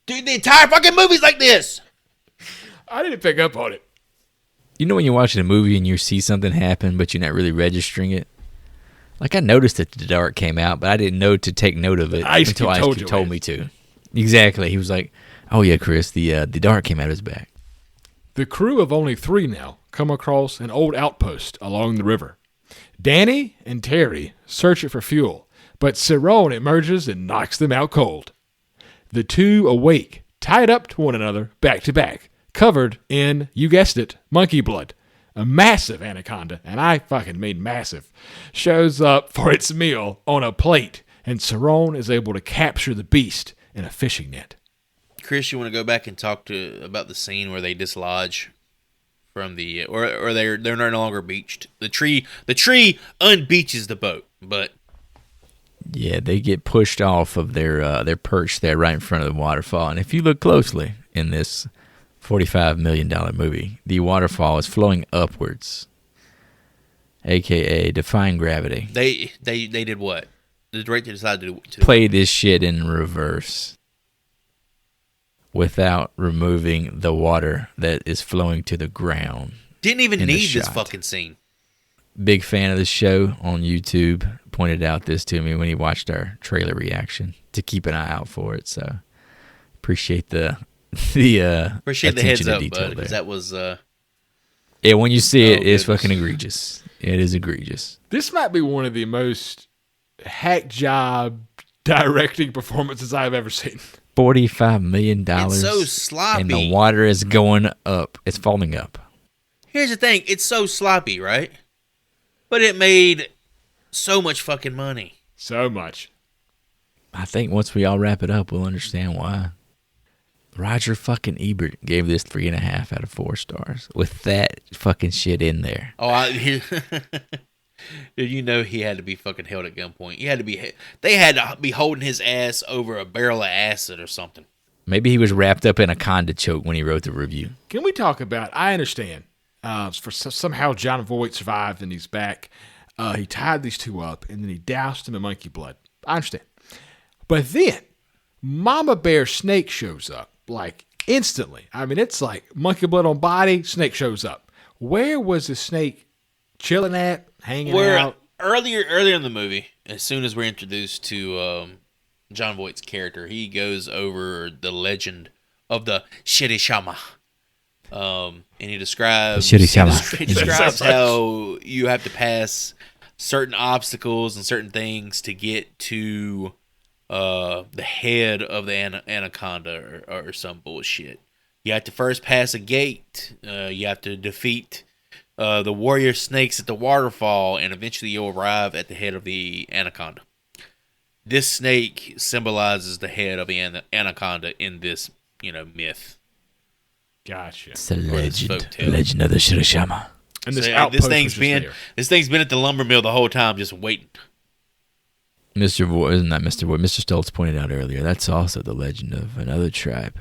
Dude, the entire fucking movie's like this. I didn't pick up on it. You know when you're watching a movie and you see something happen, but you're not really registering it? Like, I noticed that the dart came out, but I didn't know to take note of it Ice until Cube Ice told Cube you told it. me to. Exactly. He was like, oh yeah, Chris, the dart came out of his back. The crew of only 3 now come across an old outpost along the river. Danny and Terry search it for fuel, But Cerrone emerges and knocks them out cold. The two awake, tied up to one another, back to back, covered in, you guessed it, monkey blood. A massive anaconda, and I fucking mean massive, shows up for its meal on a plate, and Cerrone is able to capture the beast in a fishing net. Chris, you want to go back and talk about the scene where they dislodge from the or they're no longer beached. The tree unbeaches the boat, but Yeah, they get pushed off of their perch there right in front of the waterfall. And if you look closely in this $45 million movie, the waterfall is flowing upwards, a.k.a. defying gravity. they did what? The director decided to Play this shit in reverse without removing the water that is flowing to the ground. didn't even in the need this shot. fucking scene. Big fan of the show on YouTube. Pointed out this to me when he watched our trailer reaction to keep an eye out for it. So appreciate the Appreciate the heads attention to up, detail bud, because there. that was Yeah, when you see it, it's goodness. fucking egregious. It is egregious. This might be one of the most hack job directing performances I've ever seen. $45 million. It's so sloppy. And the water is going up. It's falling up. Here's the thing, it's so sloppy, right? But it made so much fucking money. So much. I think once we all wrap it up, we'll understand why. Roger fucking Ebert gave this 3.5 out of 4 stars with that fucking shit in there. Oh, you know he had to be fucking held at gunpoint. They had to be holding his ass over a barrel of acid or something. Maybe he was wrapped up in a conda choke when he wrote the review. Can we talk about, I understand, somehow John Voight survived and he's back. He tied these two up and then he doused them in monkey blood. I understand. But then, Mama Bear Snake shows up, like, instantly. I mean, it's like monkey blood on body, snake shows up. Where was the snake chilling at, hanging out? Earlier in the movie, as soon as we're introduced to John Voight's character, he goes over the legend of the Shirishama. And he describes how you have to pass certain obstacles and certain things to get to the head of the anaconda or some bullshit. You have to first pass a gate. You have to defeat the warrior snakes at the waterfall, and eventually you'll arrive at the head of the anaconda. This snake symbolizes the head of the anaconda in this, myth. Gotcha. It's a this legend. folktale. Legend of the Shirishama. And this So, outpost was just there. this thing's been at the lumber mill the whole time, just waiting. Mr. Voight, isn't that Mr. Voight? Mr. Stoltz pointed out earlier, that's also the legend of another tribe.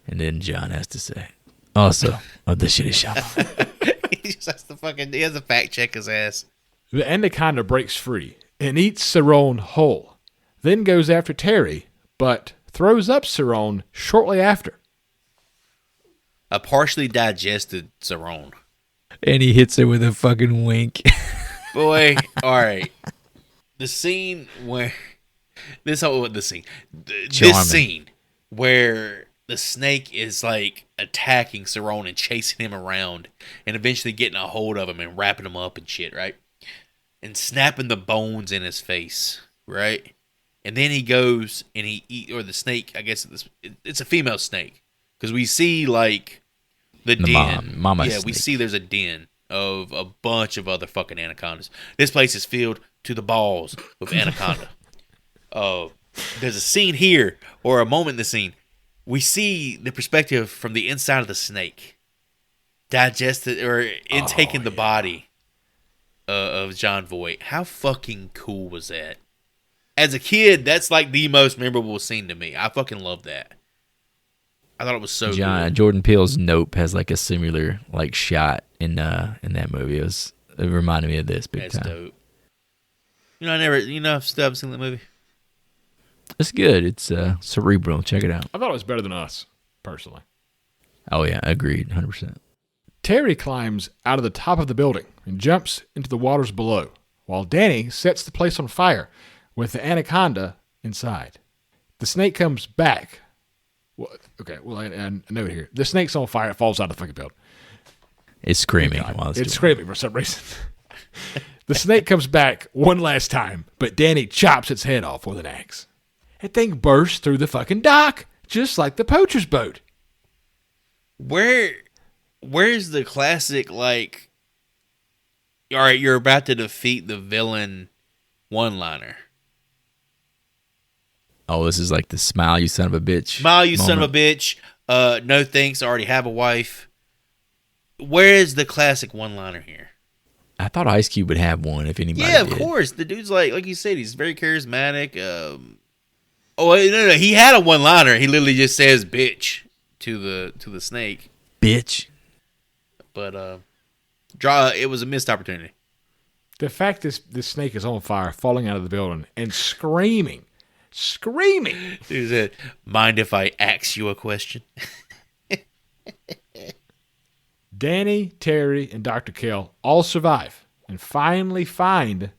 And then John has to say, also of the Shirishama. He just has to he has to fact check his ass. The anaconda breaks free and eats Cerrone whole, then goes after Terry, but throws up Cerrone shortly after. A partially digested Cerrone. And he hits her with a fucking wink. Boy, all right. The scene where this scene where the snake is like attacking Cerrone and chasing him around, and eventually getting a hold of him and wrapping him up and shit, right? And snapping the bones in his face, right? And then he goes and the snake, I guess it's a female snake, because we see like the den. Mama yeah, we snake. see there's a den of a bunch of other fucking anacondas. This place is filled to the balls with anaconda. There's a scene here, or a moment in the scene, we see the perspective from the inside of the snake, digested or intaking the body of John Voight. How fucking cool was that? As a kid, that's like the most memorable scene to me. I fucking love that. I thought it was so good. Jordan Peele's Nope has like a similar like shot in that movie. It reminded me of this big That's time. dope. I still haven't seen that movie. It's good. It's cerebral. Check it out. I thought it was better than Us, personally. Oh yeah, agreed, 100%. Terry climbs out of the top of the building and jumps into the waters below, while Danny sets the place on fire with the anaconda inside. The snake comes back. I know here. The snake's on fire. It falls out of the fucking building. It's screaming God, while it's doing screaming for some reason. The snake comes back one last time, but Danny chops its head off with an axe. That thing bursts through the fucking dock, just like the poacher's boat. Where's the classic, like, all right, you're about to defeat the villain one-liner? Oh, this is like the smile, you son of a bitch. Smile, you moment. son of a bitch. No thanks, I already have a wife. Where is the classic one-liner here? I thought Ice Cube would have one if anybody Yeah, of did. course. The dude's like you said, he's very charismatic. No, he had a one-liner. He literally just says "bitch" to the snake. Bitch. But it was a missed opportunity. The fact this snake is on fire, falling out of the building, and screaming. Dude said, "Mind if I ask you a question?" Danny, Terry, and Dr. Kell all survive and finally find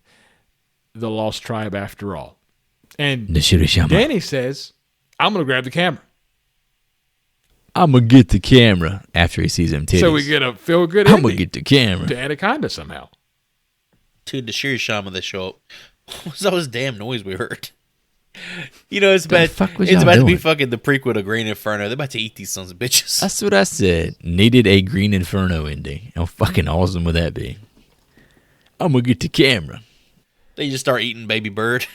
the lost tribe after all. And The Shirishama. Danny says, I'm going to grab the camera. I'm going to get the camera after he sees them titties. So we get a feel-good I'm ending going to get the camera. to Anaconda somehow. To the Shirishama, they show up. What's all this damn noise we heard? You know, it's about fuck was it's y'all about to be doing? fucking the prequel to Green Inferno. They're about to eat these sons of bitches. That's what I said. Needed a Green Inferno ending. How fucking awesome would that be? I'm going to get the camera. They just start eating baby bird.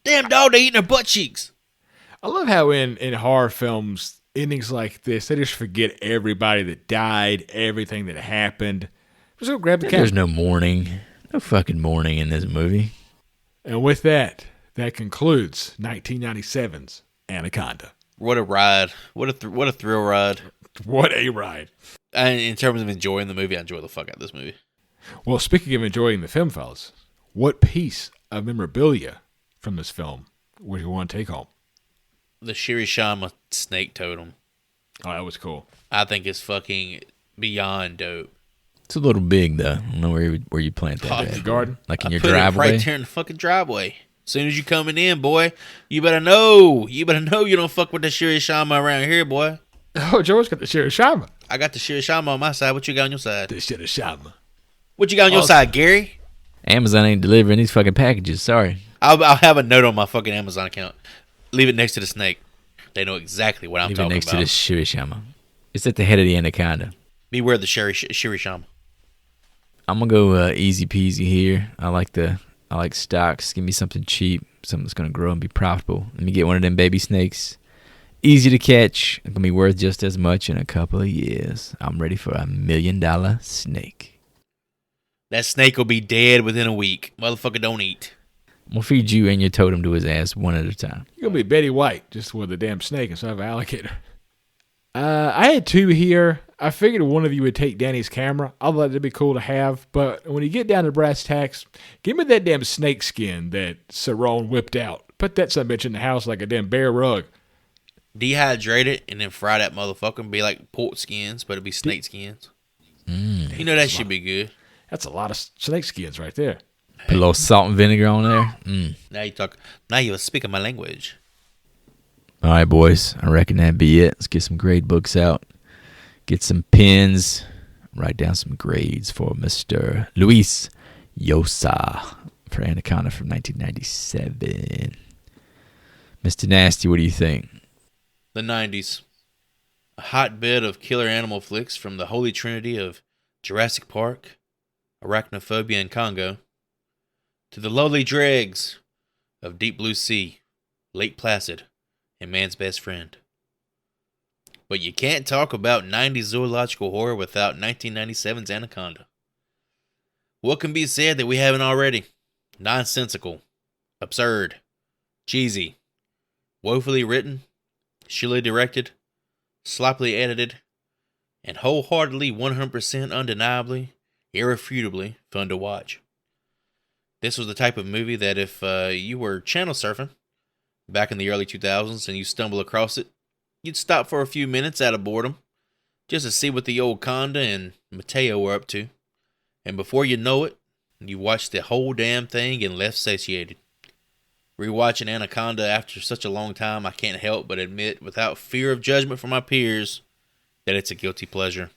Damn dog, they eating their butt cheeks. I love how in horror films, endings like this, they just forget everybody that died, everything that happened. Just go grab the camera. There's no mourning. No fucking mourning in this movie. And with that concludes 1997's Anaconda. What a ride! What a thrill ride! What a ride. And in terms of enjoying the movie, I enjoy the fuck out of this movie. Well, speaking of enjoying the film, fellas, what piece of memorabilia from this film would you want to take home? The Shirishama snake totem, Oh, that was cool. I think, is fucking beyond dope. It's a little big, though. I don't know where you plant that. Fuck at. The garden? Like in I your put driveway? it right there in the fucking driveway. As soon as you coming in, boy, you better know. You don't fuck with the Shirishama around here, boy. Oh, Joe's got the Shirishama. I got the Shirishama on my side. What you got on your side? The Shirishama. What you got on your Awesome. side, Gary? Amazon ain't delivering these fucking packages. Sorry. I'll have a note on my fucking Amazon account. Leave it next to the snake. They know exactly what I'm Leave it talking next about. to the Shirishama. It's at the head of the Anaconda. Beware the Shirishama. I'm gonna go easy peasy here. I like stocks. Give me something cheap, something that's gonna grow and be profitable. Let me get one of them baby snakes. Easy to catch. It's gonna be worth just as much in a couple of years. I'm ready for $1 million snake. That snake will be dead within a week. Motherfucker, don't eat. I'm gonna feed you and your totem to his ass one at a time. You're going to be Betty White, just with a damn snake instead of an alligator. I had two here. I figured one of you would take Danny's camera. I thought it'd be cool to have, but when you get down to brass tacks, give me that damn snake skin that Cerrone whipped out. Put that son of a bitch in the house like a damn bear rug. Dehydrate it and then fry that motherfucker and be like pork skins, but it'd be snake skins. You know that should be good. That's a lot of snake skins right there. Put a little salt and vinegar on there. Now you're speaking my language. All right, boys. I reckon that'd be it. Let's get some grade books out. Get some pens. Write down some grades for Mr. Luis Llosa for Anaconda from 1997. Mr. Nasty, what do you think? The 90s. A hotbed of killer animal flicks from the holy trinity of Jurassic Park, Arachnophobia in Congo, to the lowly dregs of Deep Blue Sea, Lake Placid, and Man's Best Friend. But you can't talk about 90s zoological horror without 1997's Anaconda. What can be said that we haven't already? Nonsensical, absurd, cheesy, woefully written, shillily directed, sloppily edited, and wholeheartedly 100% undeniably, irrefutably fun to watch. This was the type of movie that if you were channel surfing back in the early 2000s and you stumble across it, you'd stop for a few minutes out of boredom just to see what the old Conda and Mateo were up to. And before you know it, you watched the whole damn thing and left satiated. Rewatching Anaconda after such a long time, I can't help but admit, without fear of judgment from my peers, that it's a guilty pleasure.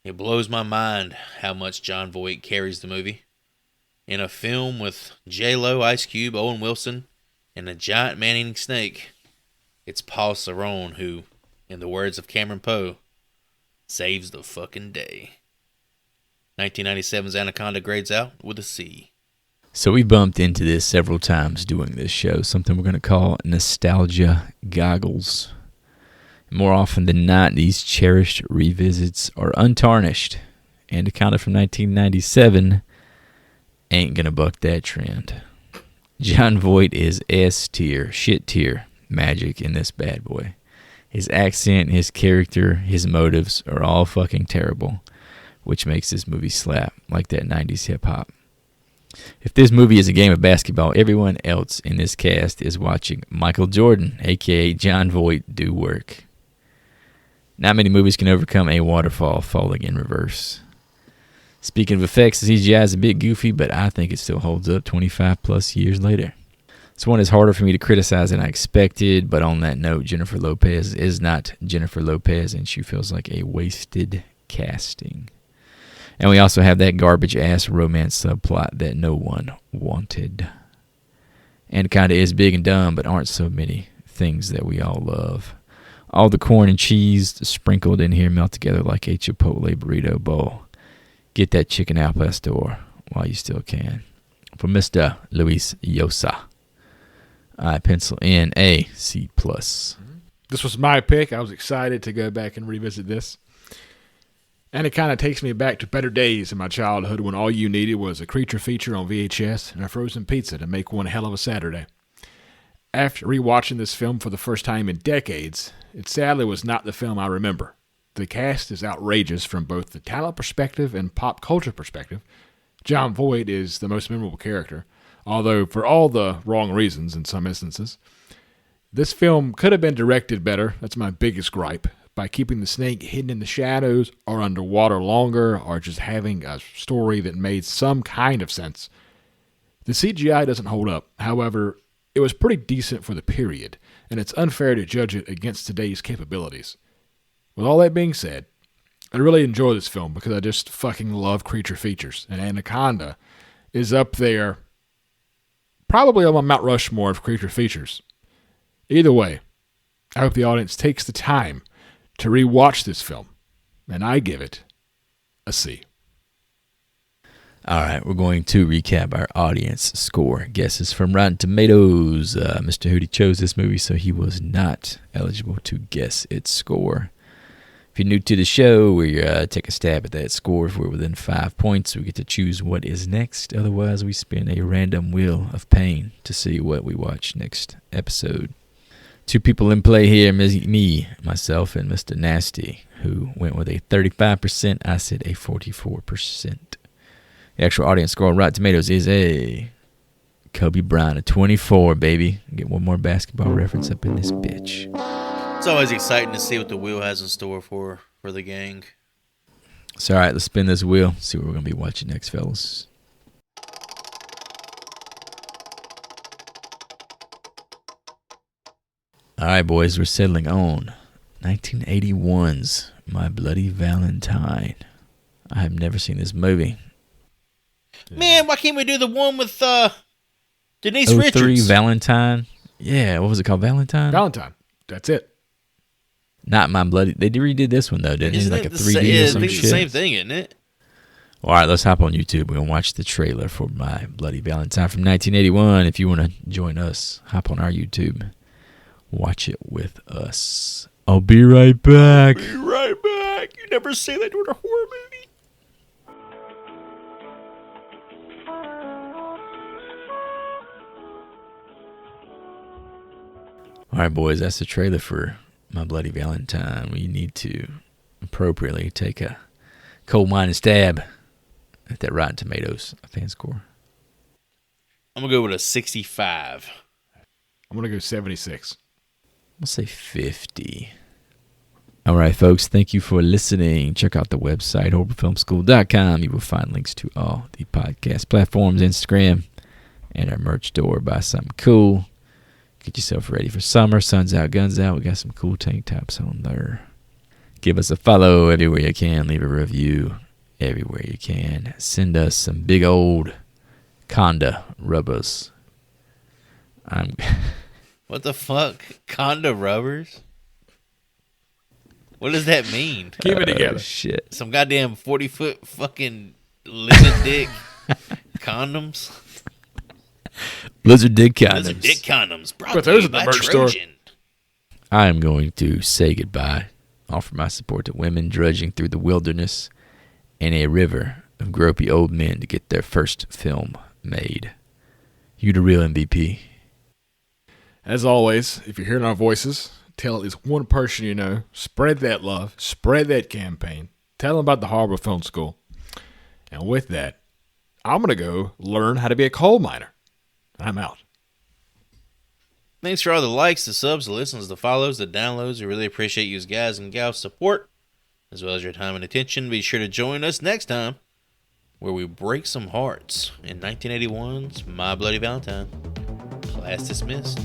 It blows my mind how much John Voight carries the movie. In a film with J-Lo, Ice Cube, Owen Wilson, and a giant man-eating snake, it's Paul Cerrone who, in the words of Cameron Poe, saves the fucking day. 1997's Anaconda grades out with a C. So we bumped into this several times doing this show, something we're going to call nostalgia goggles. More often than not, these cherished revisits are untarnished. Anaconda from 1997 ain't going to buck that trend. John Voight is S tier, shit tier magic in this bad boy. His accent, his character, his motives are all fucking terrible, which makes this movie slap like that 90s hip-hop. If this movie is a game of basketball, everyone else in this cast is watching Michael Jordan, a.k.a. John Voight, do work. Not many movies can overcome a waterfall falling in reverse. Speaking of effects, the CGI is a bit goofy, but I think it still holds up 25 plus years later. This one is harder for me to criticize than I expected, but on that note, Jennifer Lopez is not Jennifer Lopez, and she feels like a wasted casting. And we also have that garbage-ass romance subplot that no one wanted. Anaconda is big and dumb, but aren't so many things that we all love. All the corn and cheese sprinkled in here melt together like a Chipotle burrito bowl. Get that chicken al pastor while you still can. For Mr. Luis Llosa, I pencil in a C+. This was my pick. I was excited to go back and revisit this. And it kind of takes me back to better days in my childhood when all you needed was a creature feature on VHS and a frozen pizza to make one hell of a Saturday. After rewatching this film for the first time in decades, it sadly was not the film I remember. The cast is outrageous from both the talent perspective and pop culture perspective. John Voight is the most memorable character, although for all the wrong reasons in some instances. This film could have been directed better, that's my biggest gripe, by keeping the snake hidden in the shadows or underwater longer or just having a story that made some kind of sense. The CGI doesn't hold up. However, it was pretty decent for the period, and it's unfair to judge it against today's capabilities. With all that being said, I really enjoy this film because I just fucking love creature features, and Anaconda is up there probably on my Mount Rushmore of creature features. Either way, I hope the audience takes the time to rewatch this film, and I give it a C. All right, we're going to recap our audience score guesses from Rotten Tomatoes. Mr. Hootie chose this movie, so he was not eligible to guess its score. If you're new to the show, we take a stab at that score. If we're within 5 points, we get to choose what is next. Otherwise, we spin a random wheel of pain to see what we watch next episode. Two people in play here, me, myself, and Mr. Nasty, who went with a 35%. I said a 44%. The actual audience score on Rotten Tomatoes is a Kobe Bryant, a 24, baby. Get one more basketball reference up in this bitch. It's always exciting to see what the wheel has in store for the gang. So, all right, let's spin this wheel. See what we're going to be watching next, fellas. All right, boys, we're settling on 1981's My Bloody Valentine. I have never seen this movie. Man, why can't we do the one with Denise 03 Richards? Valentine. Yeah, what was it called? Valentine? Valentine. That's it. Not My Bloody. They redid this one, though, didn't Isn't they? Like it a the 3D sa- or yeah, some I think shit. it's the same thing, isn't it? All right, let's hop on YouTube. We're going to watch the trailer for My Bloody Valentine from 1981. If you want to join us, hop on our YouTube. Watch it with us. I'll be right back. Be right back. You never say that during a horror movie. All right, boys, that's the trailer for My Bloody Valentine. We need to appropriately take a cold-minded stab at that Rotten Tomatoes fan score. I'm going to go with a 65. I'm going to go 76. We'll say 50. All right, folks, thank you for listening. Check out the website, horrorfilmschool.com. You will find links to all the podcast platforms, Instagram, and our merch store. Buy something cool. Get yourself ready for summer. Sun's out, guns out. We got some cool tank tops on there. Give us a follow everywhere you can. Leave a review everywhere you can. Send us some big old Conda rubbers. What the fuck? Conda rubbers? What does that mean? Keep it together. Shit. Some goddamn 40-foot fucking lizard dick condoms? Lizard dick condoms. Lizard dick condoms. Brought But to those you at the by merch store. Trojan. I am going to say goodbye. Offer my support to women drudging through the wilderness and a river of gropey old men to get their first film made. You the real MVP. As always, if you're hearing our voices, tell at least one person you know. Spread that love. Spread that campaign. Tell them about the Harbor Film School. And with that, I'm going to go learn how to be a coal miner. I'm out. Thanks for all the likes, the subs, the listens, the follows, the downloads. We really appreciate you guys and gals' support, as well as your time and attention. Be sure to join us next time, where we break some hearts in 1981's My Bloody Valentine. Class dismissed.